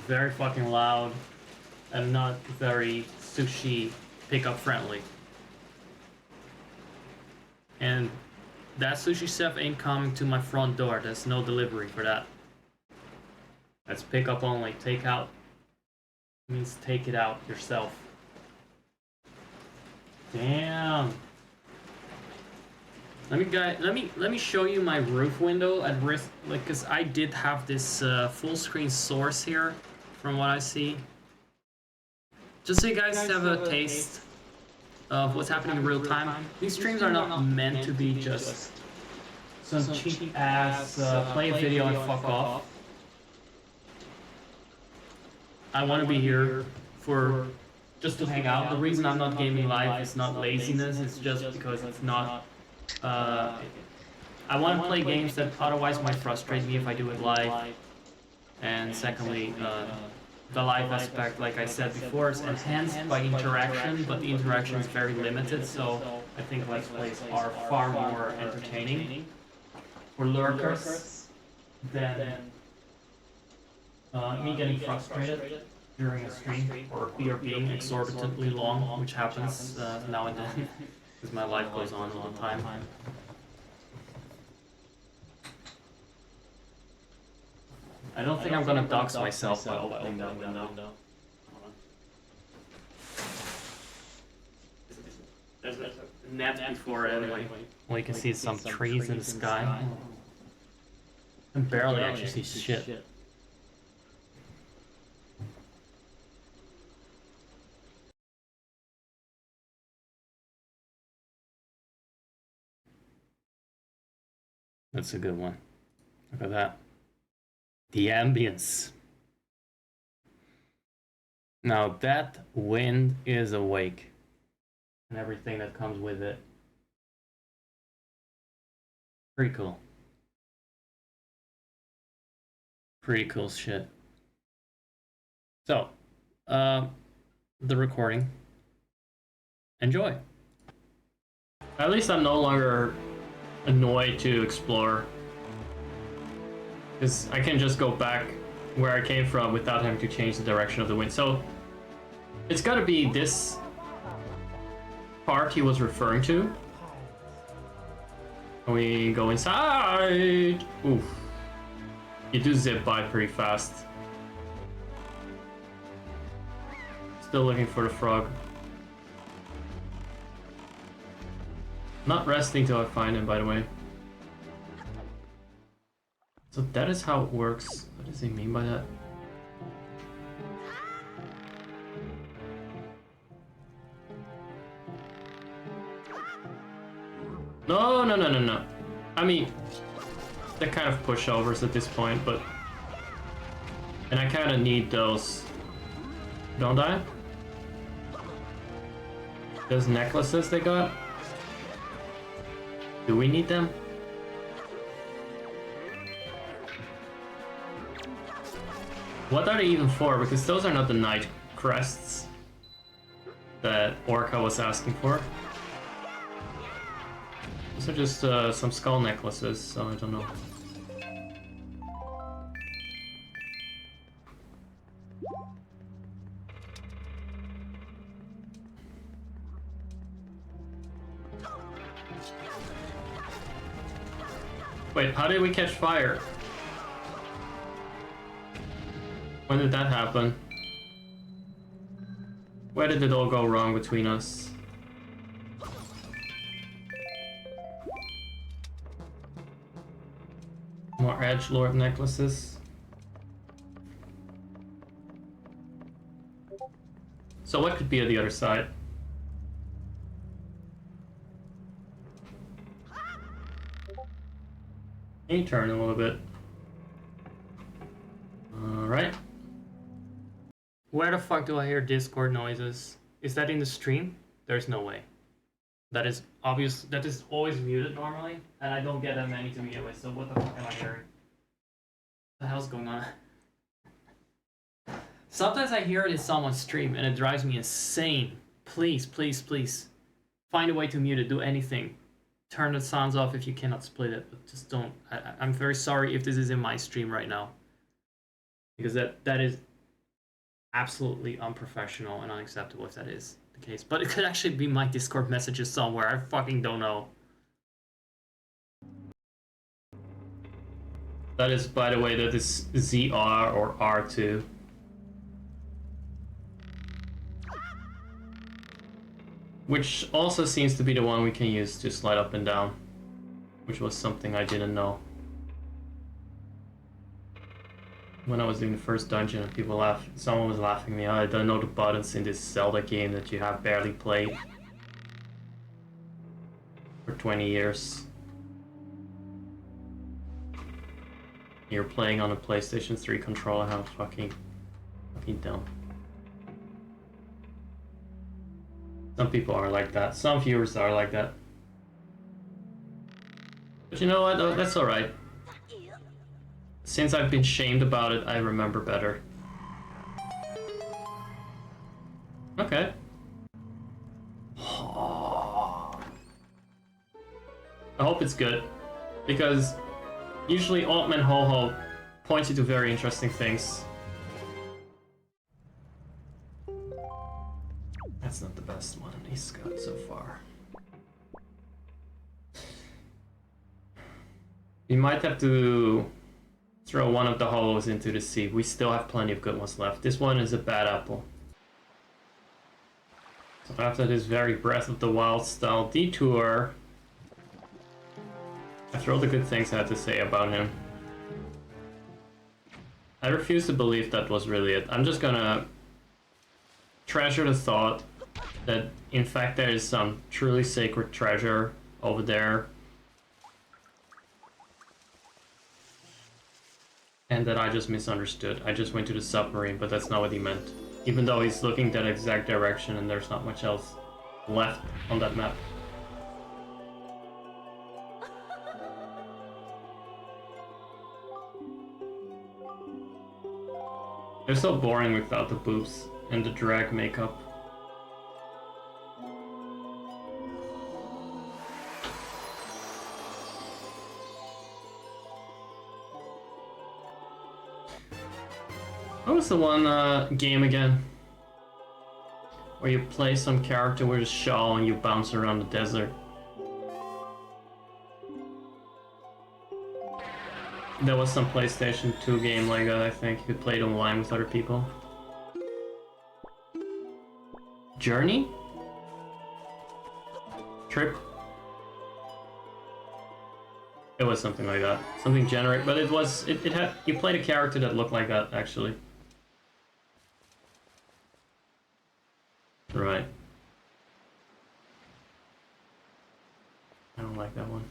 very fucking loud, and not very sushi pickup friendly. And that sushi chef ain't coming to my front door. There's no delivery for that. That's pickup only. Take out means take it out yourself. Damn. Let me show you my roof window at risk, like, cause I did have this full screen source here, from what I see. Just so you guys have a taste of what's happening in real time. These streams are not meant to be just some cheap ass play a video and fuck off. I want to be here for just to hang out. The reason I'm not gaming live is not laziness, it's just because it's not. I want to play games that otherwise might frustrate me if I do it live. And secondly, the live aspect, like I said before, is enhanced by interaction, but the interaction is very limited, so I think Let's Plays are far more entertaining for lurkers than me getting frustrated during a stream, or being exorbitantly long, which happens now and then, because my life goes on all the time. I don't think I'm gonna dox myself by opening that window. There's a net before anyway. Well, you can see some trees in the sky. I can barely actually see shit. That's a good one. Look at that. The ambience. Now that wind is awake. And everything that comes with it. Pretty cool. Pretty cool shit. So, the recording. Enjoy. At least I'm no longer annoyed to explore. Because I can just go back where I came from without having to change the direction of the wind. So, it's gotta be this part he was referring to. Can we go inside? Oof. You do zip by pretty fast. Still looking for the frog. Not resting till I find him, by the way. So that is how it works. What does he mean by that? No. I mean, they're kind of pushovers at this point, but... And I kind of need those... Don't I? Those necklaces they got? Do we need them? What are they even for? Because those are not the knight crests that Orca was asking for. Those are just some skull necklaces, so I don't know. Wait, how did we catch fire? When did that happen? Where did it all go wrong between us? More edgelord necklaces. So what could be on the other side? Can you turn a little bit? Alright. Where the fuck do I hear Discord noises? Is that in the stream? There's no way. That is obvious. That is always muted normally, and I don't get that many to begin with, so what the fuck am I hearing? What the hell's going on? Sometimes I hear it in someone's stream, and it drives me insane. Please, please, please. Find a way to mute it, do anything. Turn the sounds off if you cannot split it, but just don't. I'm very sorry if this is in my stream right now. Because that is absolutely unprofessional and unacceptable if that is the case. But it could actually be my Discord messages somewhere. I fucking don't know. That is, by the way, that is ZR or R2. Which also seems to be the one we can use to slide up and down. Which was something I didn't know. When I was doing the first dungeon, people someone was laughing at me, I don't know the buttons in this Zelda game that you have barely played for 20 years. You're playing on a PlayStation 3 controller, how fucking dumb. Some people are like that, some viewers are like that. But you know what, that's alright. Since I've been shamed about it, I remember better. Okay. I hope it's good, because usually Altman Ho-Ho points you to very interesting things. That's not the best one he's got so far. We might have to Throw one of the hollows into the sea. We still have plenty of good ones left. This one is a bad apple. So after this very Breath of the Wild style detour, after all the good things I had to say about him, I refuse to believe that was really it. I'm just gonna treasure the thought that in fact there is some truly sacred treasure over there, and that I just misunderstood. I just went to the submarine, but that's not what he meant. Even though he's looking that exact direction and there's not much else left on that map. They're so boring without the boobs and the drag makeup. What was the one game again? Where you play some character with a shawl and you bounce around the desert. There was some PlayStation 2 game like that, I think. You could play it online with other people. Journey? Trip? It was something like that. Something generic, but it had, you played a character that looked like that, actually. Right. I don't like that one.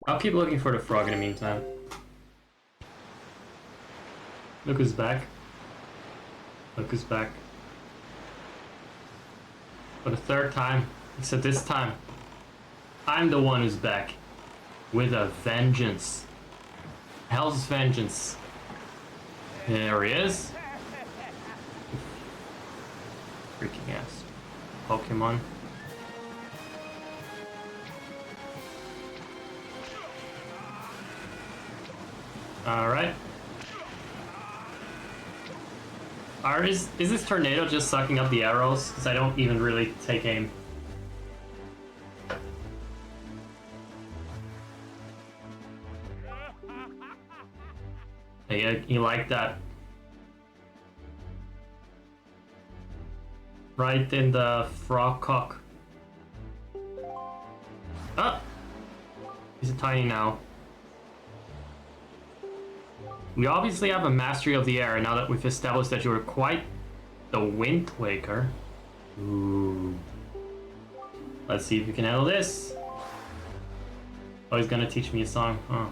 I'll keep looking for the frog in the meantime. Look who's back. Look who's back. For the third time, except this time, I'm the one who's back. With a vengeance. Hell's vengeance. There he is. Freaking ass. Pokemon. Alright. Is this tornado just sucking up the arrows? Because I don't even really take aim. Hey, you like that? Right in the frog cock. Ah! He's a tiny now. We obviously have a mastery of the air now that we've established that you're quite the Wind Waker. Ooh. Let's see if you can handle this. Oh, he's gonna teach me a song, huh?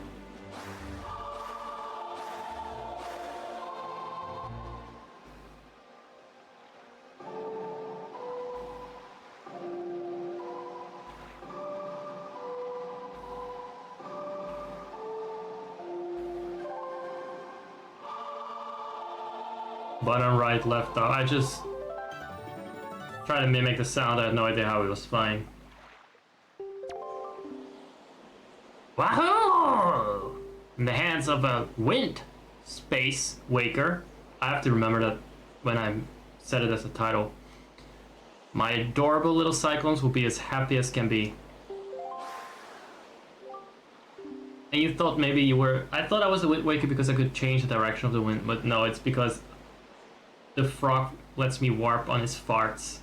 Button right, left up. I just try to mimic the sound. I had no idea how it was flying. Wahoo! In the hands of a wind space waker. I have to remember that when I set it as a title. My adorable little cyclones will be as happy as can be. And you thought maybe you were... I thought I was a wind waker because I could change the direction of the wind, but no, it's because the frog lets me warp on his farts.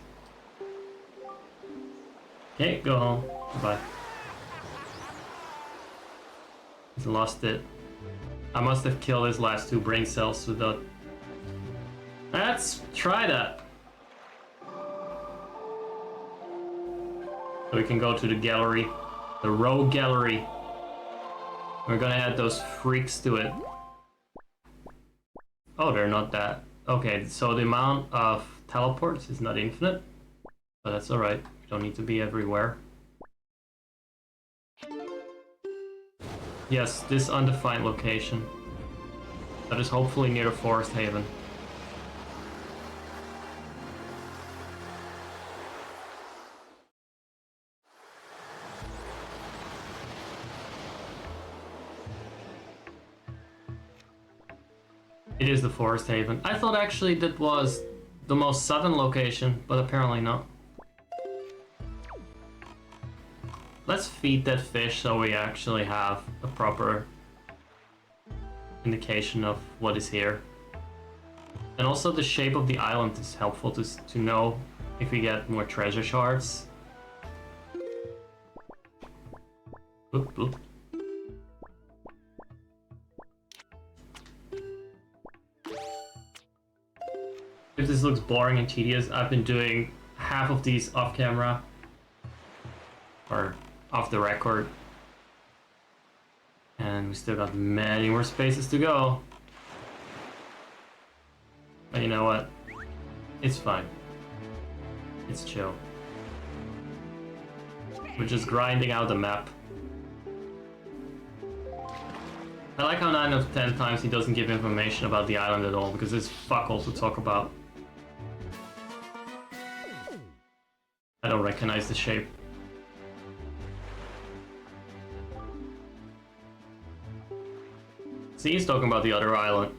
Okay, go home. Goodbye. He's lost it. I must have killed his last 2 brain cells without... Let's try that. So we can go to the gallery. The rogue gallery. We're gonna add those freaks to it. Oh, they're not that. Okay, so the amount of teleports is not infinite, but that's alright. We don't need to be everywhere. Yes, this undefined location. That is hopefully near the Forest Haven. It is the Forest Haven. I thought actually that was the most southern location, but apparently not. Let's feed that fish so we actually have a proper indication of what is here. And also the shape of the island is helpful to know if we get more treasure shards. Oop, oop. If this looks boring and tedious, I've been doing half of these off camera. Or off the record. And we still got many more spaces to go. But you know what? It's fine. It's chill. We're just grinding out the map. I like how 9 out of 10 times he doesn't give information about the island at all, because there's fuck all to talk about. I don't recognize the shape. See, he's talking about the other island.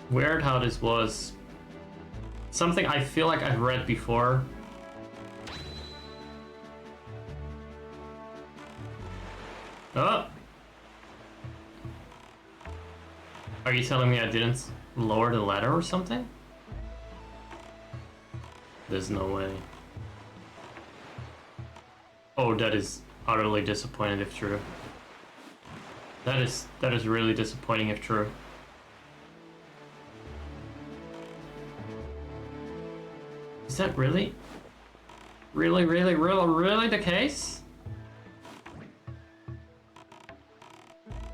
Weird how this was something I feel like I've read before. Oh! Are you telling me I didn't lower the ladder or something? There's no way. Oh, that is utterly disappointing if true. That is really disappointing if true. Is that really the case?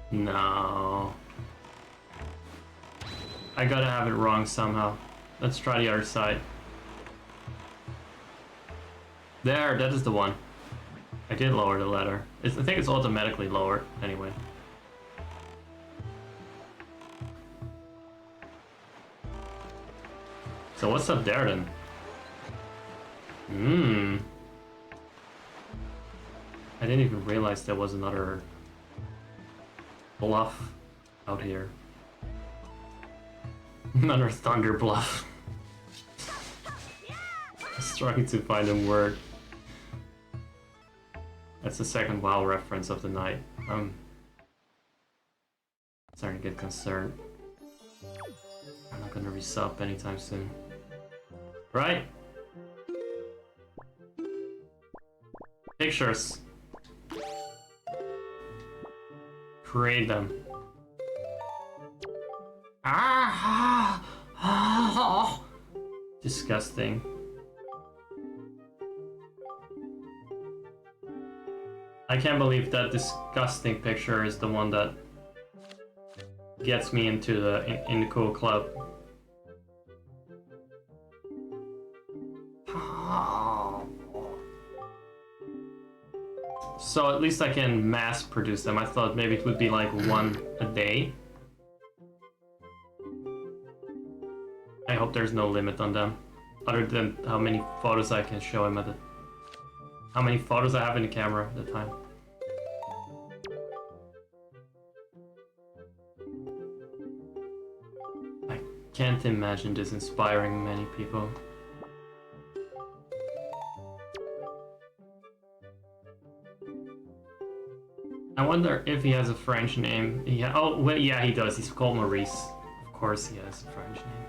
No. I gotta have it wrong somehow. Let's try the other side. There, that is the one. I did lower the ladder. I think it's automatically lowered anyway. So what's up there then? I didn't even realize there was another bluff out here. Another thunder bluff. I'm struggling to find a word. That's the second WoW reference of the night. I'm starting to get concerned. I'm not gonna resub anytime soon. Right? Pictures. Create them. Disgusting. I can't believe that disgusting picture is the one that gets me into the cool club. So at least I can mass produce them. I thought maybe it would be like one a day. I hope there's no limit on them, other than how many photos I can show him how many photos I have in the camera at the time. I can't imagine this inspiring many people. I wonder if he has a French name. Oh, well, yeah, he does. He's called Maurice. Of course he has a French name.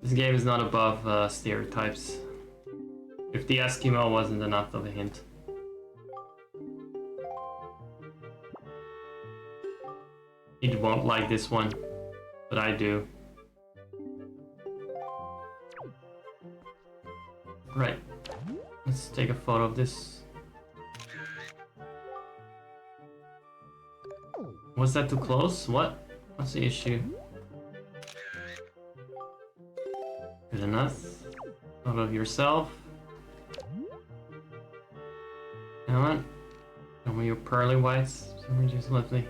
This game is not above stereotypes. If the Eskimo wasn't enough of a hint. He won't like this one, but I do. Right. Let's take a photo of this. Was that too close? What? What's the issue? Good enough. Photo of yourself. Come on. Show me your pearly whites. Somebody just lovely.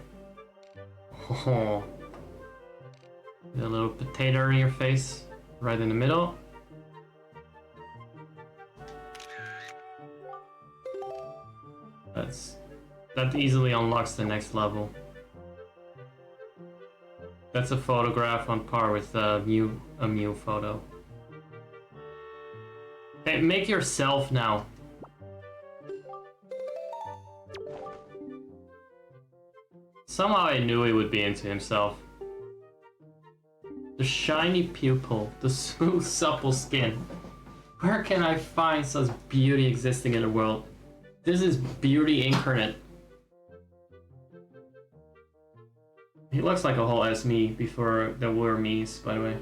Oh. Get a little potato in your face. Right in the middle. That easily unlocks the next level. That's a photograph on par with a Mew photo. Hey, make yourself now. Somehow I knew he would be into himself. The shiny pupil, the smooth, supple skin. Where can I find such beauty existing in the world? This is beauty incarnate. He looks like a whole ass me before there were me's, by the way.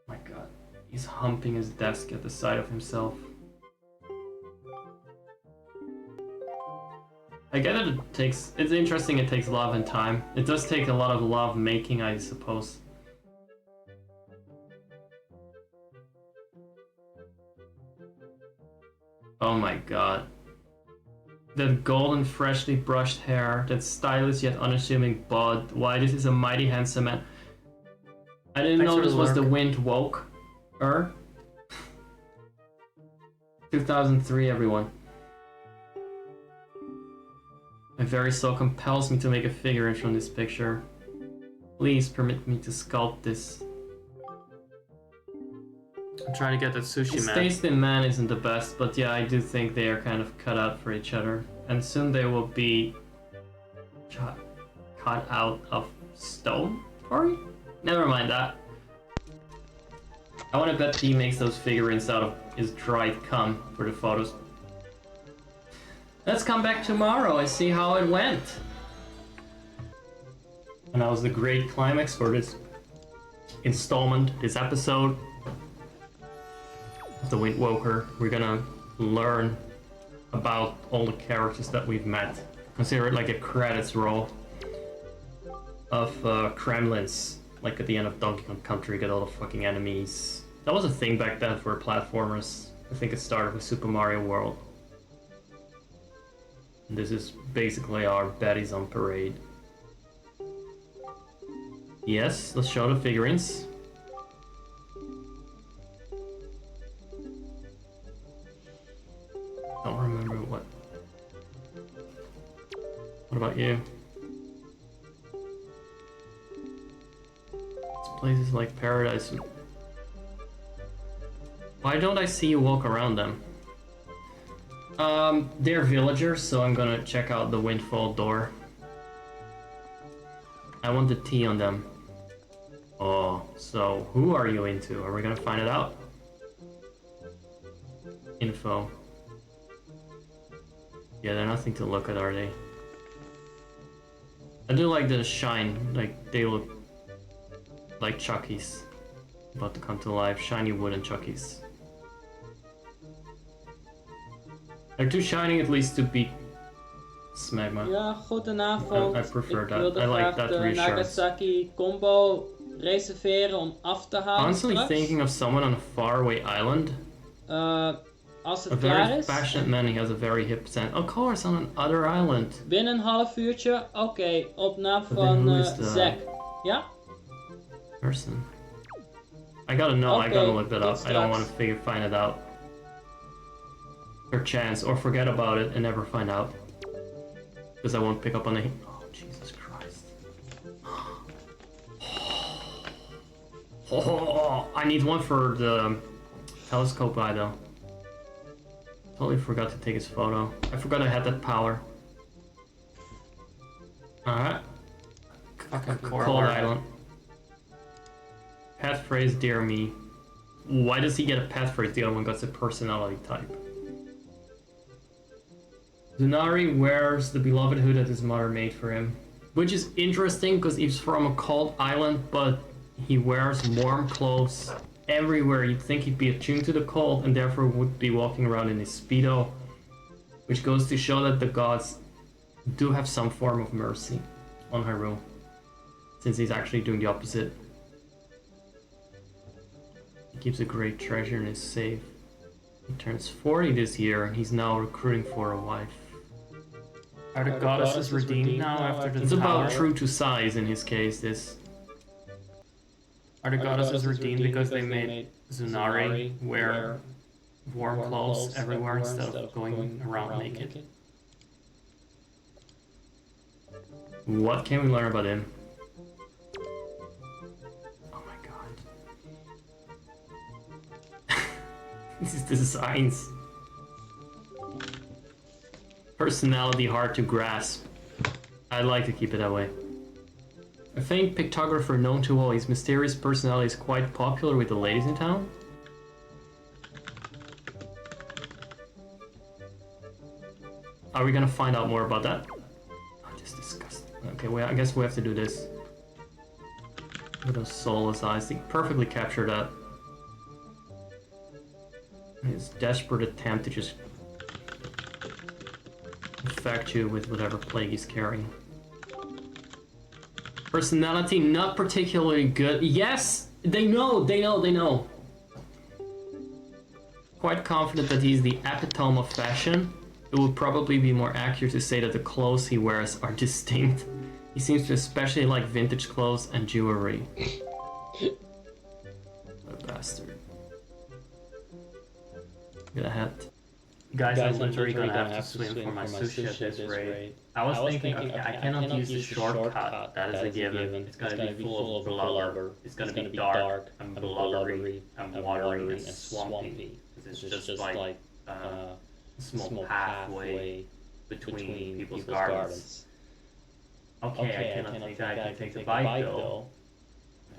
My god. He's humping his desk at the side of himself. I get it, it's interesting it takes love and time. It does take a lot of love making, I suppose. Oh my god. That golden, freshly brushed hair, that stylish yet unassuming bod. Why, this is a mighty handsome man. I didn't know this was the Wind Woke. 2003, everyone. My very soul compels me to make a figurine from this picture. Please permit me to sculpt this. I'm trying to get that sushi His man. taste in man isn't the best, but yeah, I do think they are kind of cut out for each other. And soon they will be cut out of stone? Sorry? Never mind that. I want to bet he makes those figurines out of his dried cum for the photos. Let's come back tomorrow and see how it went. And that was the great climax for this installment, this episode of the Windwoker. We're gonna learn about all the characters that we've met. Consider it like a credits roll of Kremlins, like at the end of Donkey Kong Country, get all the fucking enemies. That was a thing back then for platformers. I think it started with Super Mario World. And this is basically our baddies on parade. Yes, let's show the figurines. Don't remember what. What about you? This place is like paradise. Why don't I see you walk around them? They're villagers, so I'm gonna check out the Windfall door. I want the T on them. Oh, so who are you into? Are we gonna find it out? Info. Yeah, they're nothing to look at, are they? I do like the shine, like they look like Chuckies. About to come to life, shiny wooden Chuckies. They're too shining at least to beat Smegma. Ja, goedenavond. I prefer Ik that. wilde I like graag that de reassurance. Nagasaki combo reserveren om af te halen Constantly straks. thinking of someone on a faraway island. Als A het klaar very is, passionate man, he has a very hip scent. Of course, on another island. binnen een half uurtje. Oké, op naam then van who is the- Zack. Ja? Person. I gotta know, I Okay, gotta look that tot up. I don't want straks. to find it out. Per chance, or forget about it and never find out. Because I won't pick up on the... Oh, Jesus Christ. Oh, I need one for the telescope guy though. Totally forgot to take his photo. I forgot I had that power. Alright. Fucking Cold Island. Pet phrase, dear me. Why does he get a pet phrase? The other one got a personality type. Zunari wears the beloved hood that his mother made for him. Which is interesting because he's from a cold island, but he wears warm clothes everywhere. You'd think he'd be attuned to the cold and therefore would be walking around in his Speedo. Which goes to show that the gods do have some form of mercy on Hyrule. Since he's actually doing the opposite. He keeps a great treasure in his safe. He turns 40 this year and he's now recruiting for a wife. Are the goddesses redeemed now after the It's about tower? true to size in his case, this. Are the goddesses redeemed because they made Zunari wear warm clothes everywhere instead of going around naked? What can we learn about him? Oh my god. This is designs. Personality hard to grasp. I'd like to keep it that way. A famed pictographer known to all, his mysterious personality is quite popular with the ladies in town. Are we gonna find out more about that? Oh, just disgusting. Okay, well, I guess we have to do this. With those soulless eyes, they perfectly capture that. His desperate attempt to just infect you with whatever plague he's carrying. Personality not particularly good. Yes! They know! Quite confident that he's the epitome of fashion. It would probably be more accurate to say that the clothes he wears are distinct. He seems to especially like vintage clothes and jewelry. What a bastard. Get a hat. Guys, I'm literally gonna have to swim for my sushi at this rate. I was thinking, okay, I cannot use the shortcut. That is a given. It's gonna be full of blubber. It's gonna be dark and blubbery and watery and swampy. It's just like a small pathway between people's gardens. Okay, I cannot think I can take the bike though.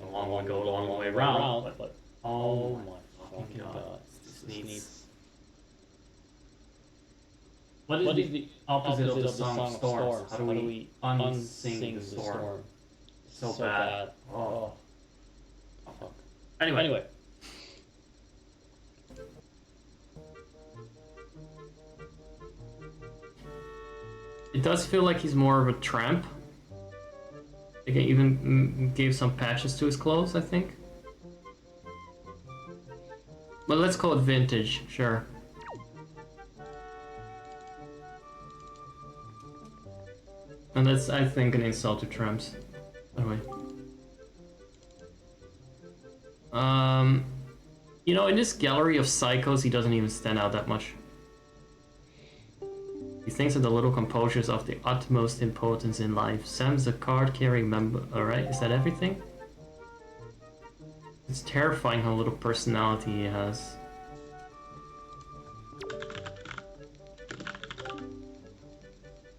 I want to go a long way around, but oh my fucking god, this needs. What is the opposite of the song of storms? How do we unsing the storm? So bad. Oh. Fuck. Anyway. It does feel like he's more of a tramp. They even gave some patches to his clothes, I think. But let's call it vintage, sure. And that's, I think, an insult to tramps. Anyway. You know, in this gallery of psychos, he doesn't even stand out that much. He thinks that the little composure is of the utmost importance in life. Sam's a card-carrying member. Alright, is that everything? It's terrifying how little personality he has.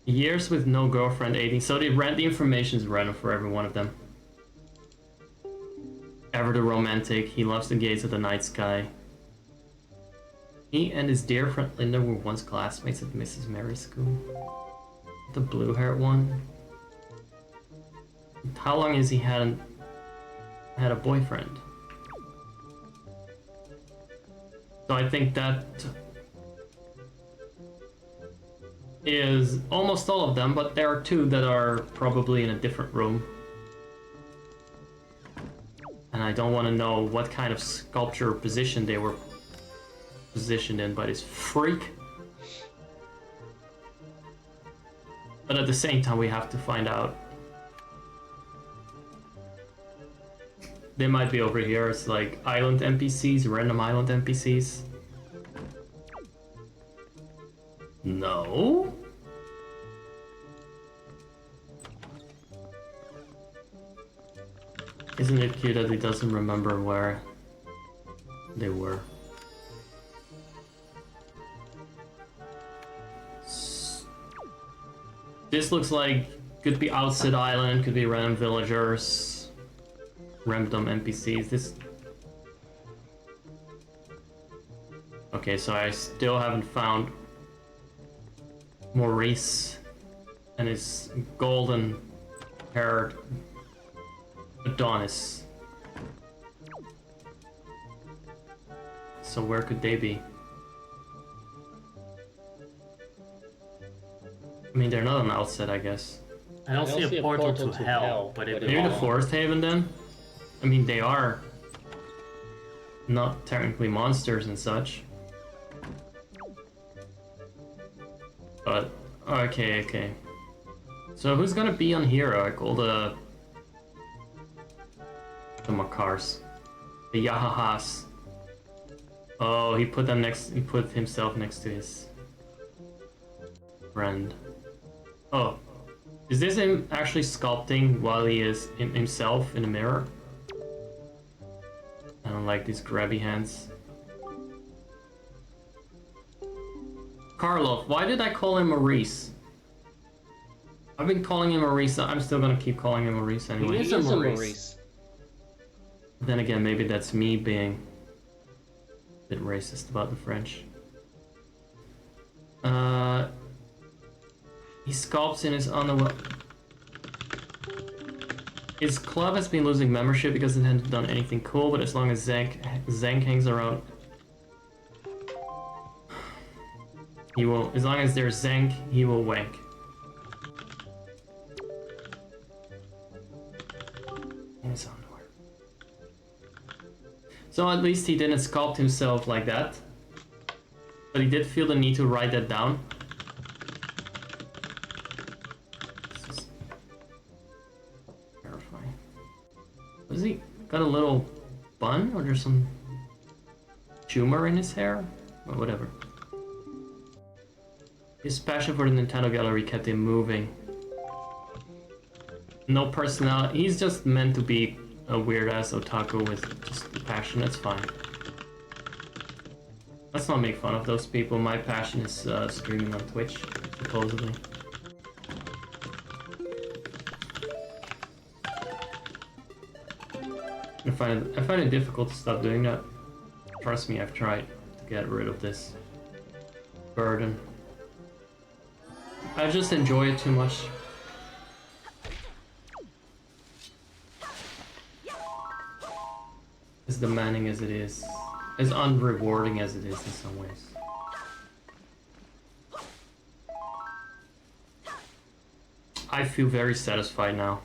Years with no girlfriend, 18. So the information is random for every one of them. Ever the romantic, he loves the gaze of the night sky. He and his dear friend Linda were once classmates at Mrs. Mary's school. The blue-haired one. How long has he had a boyfriend? So I think that is almost all of them, but there are two that are probably in a different room. And I don't want to know what kind of sculpture position they were positioned in by this freak. But at the same time, we have to find out. They might be over here as like island NPCs, random island NPCs. No? Isn't it cute that he doesn't remember where they were? This looks like could be Outset Island, could be random villagers, random NPCs. This. Okay, so I still haven't found Maurice and his golden-haired Adonis. So where could they be? I mean, they're not on Outset, I guess. I don't see a portal to hell, but it Maybe the Forest Haven then? I mean, they are not technically monsters and such. But, okay. So who's gonna be on here? Like all the Makars. The Yahahas. Oh, he put himself next to his friend. Oh, Is this him actually sculpting while he is himself in the mirror? I don't like these grabby hands. Karlov, why did I call him Maurice? I've been calling him Maurice, I'm still gonna keep calling him Maurice anyway. He He is a Maurice. Then again, maybe that's me being a bit racist about the French. He sculpts in his underwear. His club has been losing membership because it hasn't done anything cool, but as long as Zank hangs around, he will. As long as there's Zank, he will wank. In his underwear. So at least he didn't sculpt himself like that, but he did feel the need to write that down. Has he got a little bun, or there's some tumor in his hair? Or whatever. His passion for the Nintendo Gallery kept him moving. No personality. He's just meant to be a weird-ass otaku with just passion. That's fine. Let's not make fun of those people. My passion is streaming on Twitch, supposedly. I find it difficult to stop doing that. Trust me, I've tried to get rid of this burden. I just enjoy it too much. As demanding as it is, as unrewarding as it is in some ways. I feel very satisfied now.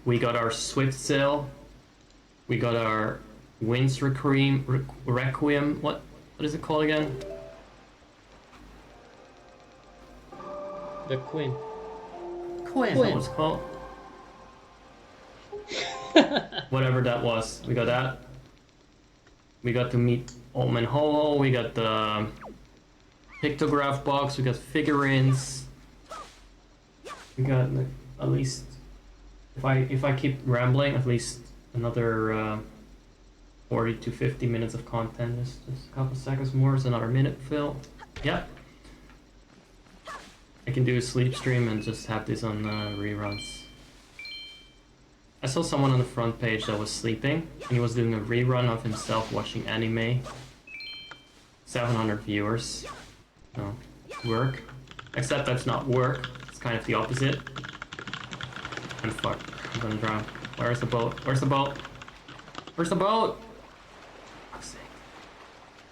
We got our Swift Sail. We got our Winds Requiem. What is it called again? The Queen. Quinn. What was it called? Whatever that was. We got that. We got to meet Old Man Ho-Ho. We got the pictograph box. We got figurines. We got like, at least, if I keep rambling, at least another 40 to 50 minutes of content. Just a couple seconds more. It's another minute, Phil. Yep. I can do a sleep stream and just have this on reruns. I saw someone on the front page that was sleeping, and he was doing a rerun of himself watching anime. 700 viewers. No, work. Except that's not work. It's kind of the opposite. And fuck, I'm gonna drown. Where's the boat? Where's the boat? Where's the boat? Fuck's sake.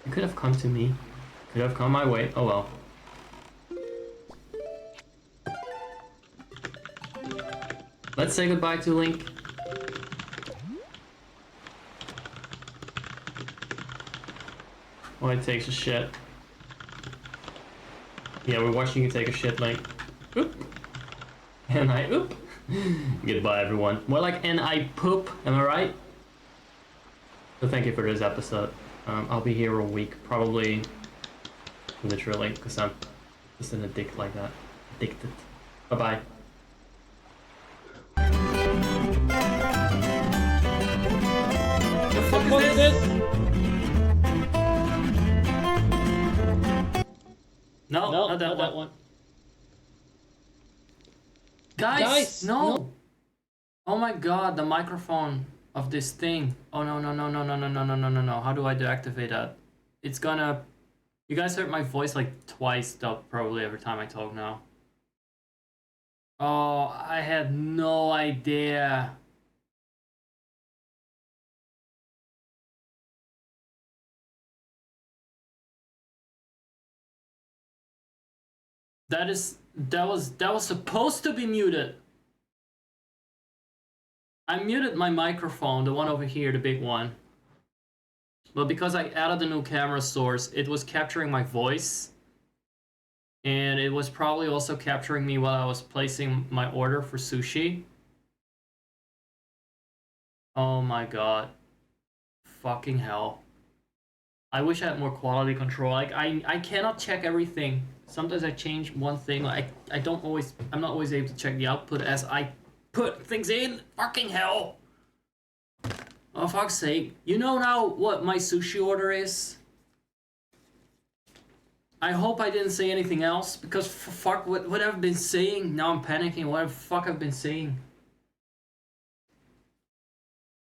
You could have come to me. Could have come my way. Oh well. Let's say goodbye to Link. While he takes a shit. Yeah, we're watching you take a shit, Link. Oop. And I oop. Goodbye, everyone. More like and I poop. Am I right? So thank you for this episode. I'll be here a week, probably. Literally, because I'm just an addict like that. Addicted. Bye bye. The fuck is this? No, No, not that one. one. Guys, no. Oh my god, the microphone of this thing. Oh no. How do I deactivate that? It's gonna... You guys heard my voice like twice though, probably every time I talk now. Oh, I had no idea. That was supposed to be muted. I muted my microphone, the one over here, the big one. But because I added the new camera source, it was capturing my voice. And it was probably also capturing me while I was placing my order for sushi. Oh my god. Fucking hell. I wish I had more quality control. Like I cannot check everything sometimes I change one thing. I'm not always able to check the output as I put things in. Fucking hell! Oh fuck's sake! You know now what my sushi order is? I hope I didn't say anything else because fuck what I've been saying. Now I'm panicking. What the fuck I've been saying?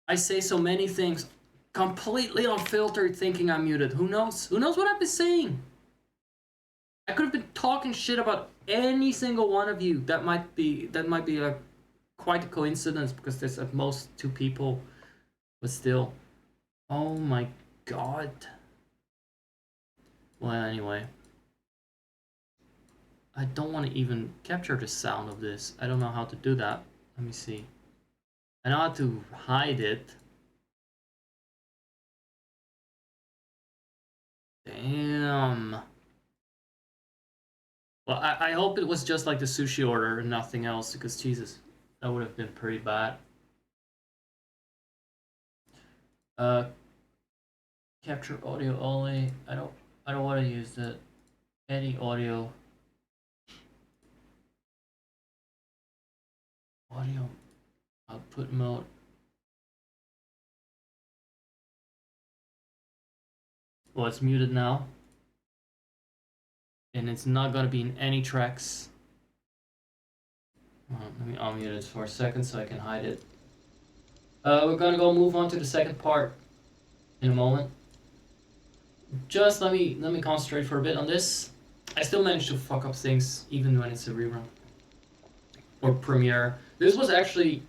I say so many things, completely unfiltered, thinking I'm muted. Who knows? Who knows what I've been saying? I could have been talking shit about any single one of you. That might be quite a coincidence because there's at most 2 people, but still. Oh my god. Well, anyway. I don't want to even capture the sound of this. I don't know how to do that. Let me see. I know how to hide it. Damn. Well, I hope it was just like the sushi order and nothing else, because Jesus, that would have been pretty bad. Capture audio only. I don't want to use any audio output mode. Well, it's muted now. And it's not gonna be in any tracks. Let me unmute it for a second so I can hide it. We're gonna go move on to the second part in a moment. Just let me concentrate for a bit on this. I still managed to fuck up things even when it's a rerun or premiere. This was actually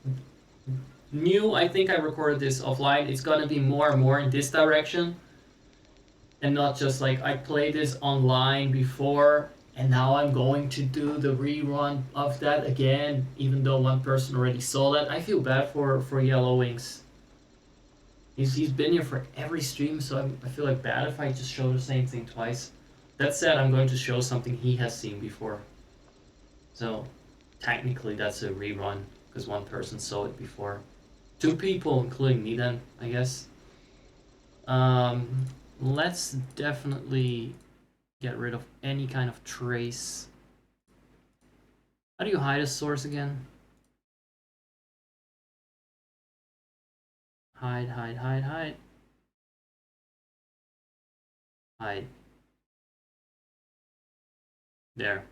new. I think I recorded this offline. It's gonna be more and more in this direction. And not just like I played this online before and now I'm going to do the rerun of that again, even though one person already saw that. I feel bad for Yellow Wings. He's been here for every stream, so I feel like bad if I just show the same thing twice. That said, I'm going to show something he has seen before. So technically that's a rerun because one person saw it before. 2 people, including me then, I guess. Let's definitely get rid of any kind of trace. How do you hide a source again? Hide. Hide. There.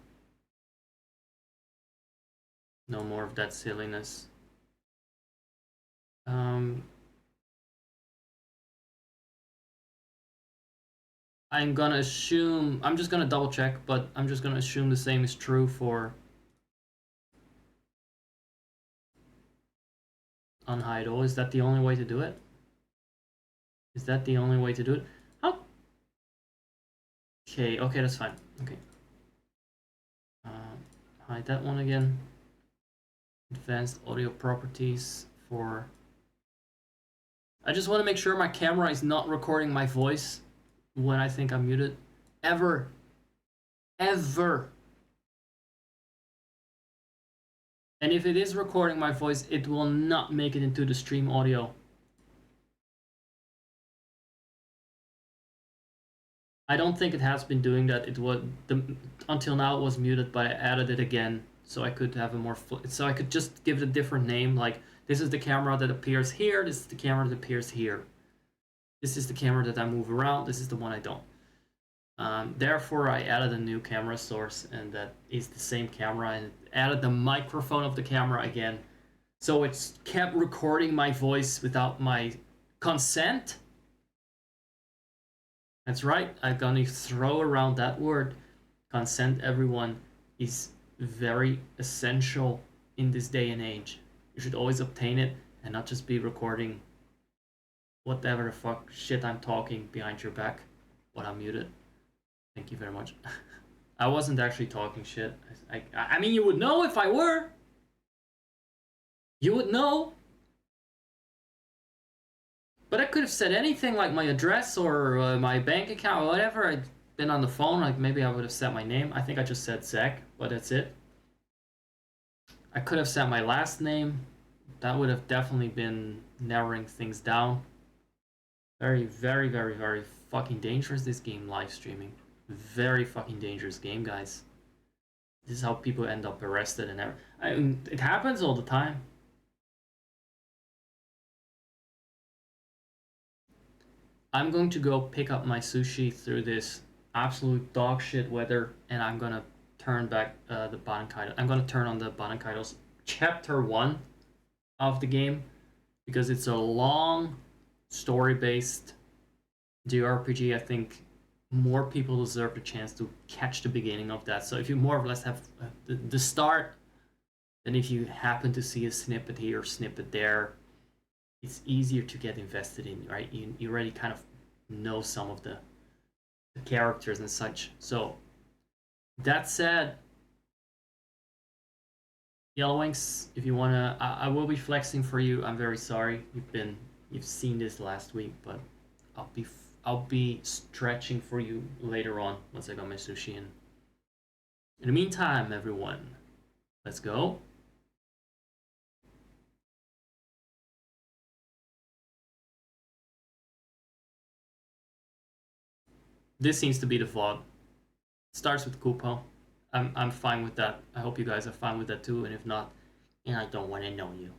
No more of that silliness. I'm gonna assume, I'm just gonna double check, but I'm just gonna assume the same is true for unhide all. Is that the only way to do it? Is that the only way to do it? How? Okay, that's fine. Okay. Hide that one again. Advanced audio properties for... I just want to make sure my camera is not recording my voice when I think I'm muted. Ever. And if it is recording my voice, it will not make it into the stream audio. I don't think it has been doing that. It was until now it was muted, but I added it again so I could have a more so I could just give it a different name. Like, this is the camera that appears here. This is the camera that appears here. This is the camera that I move around. This is the one I don't. Therefore, I added a new camera source, and that is the same camera, and added the microphone of the camera again. So it's kept recording my voice without my consent. That's right, I'm gonna throw around that word. Consent, everyone, is very essential in this day and age. You should always obtain it and not just be recording whatever the fuck shit I'm talking behind your back when I'm muted. Thank you very much. I wasn't actually talking shit. I mean, you would know if I were. You would know. But I could have said anything like my address or my bank account or whatever. I'd been on the phone, like maybe I would have said my name. I think I just said Zach, but that's it. I could have said my last name. That would have definitely been narrowing things down. Very, very, very, very fucking dangerous, this game live streaming. very fucking dangerous game, guys. This is how people end up arrested and it happens all the time. I'm going to go pick up my sushi through this absolute dog shit weather, and I'm gonna turn back the Batenkaido. I'm gonna turn on the Batenkaido's chapter 1 of the game, because it's a long story-based JRPG. I think more people deserve the chance to catch the beginning of that. So if you more or less have the start, then if you happen to see a snippet here or snippet there, it's easier to get invested in, right? You already kind of know some of the characters and such. So that said, Yellow Wings, if you wanna, I will be flexing for you. I'm very sorry. You've seen this last week, but I'll be stretching for you later on once I got my sushi in. In the meantime, everyone, let's go. This seems to be the vlog. Starts with Kupo. I'm fine with that. I hope you guys are fine with that too, and if not, and I don't want to know you.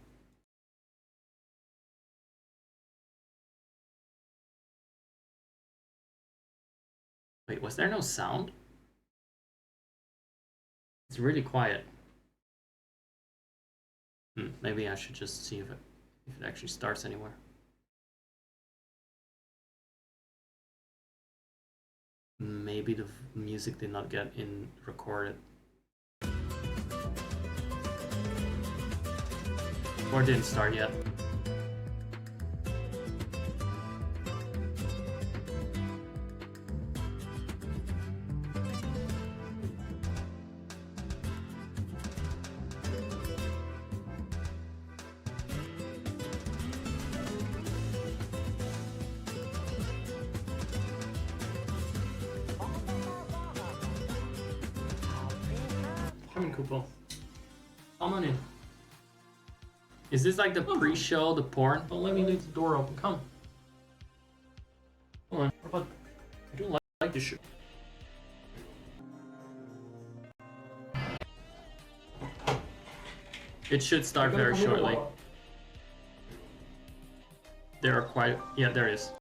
Wait, was there no sound? It's really quiet. Maybe I should just see if it actually starts anywhere. Maybe the music did not get recorded. Or didn't start yet. Come in, Kupo. Come on in. Is this like the pre-show, the porn? Don't let me leave the door open. Come. Hold on. What about... I don't like this shit. It should start very shortly. There are quite... Yeah, there is.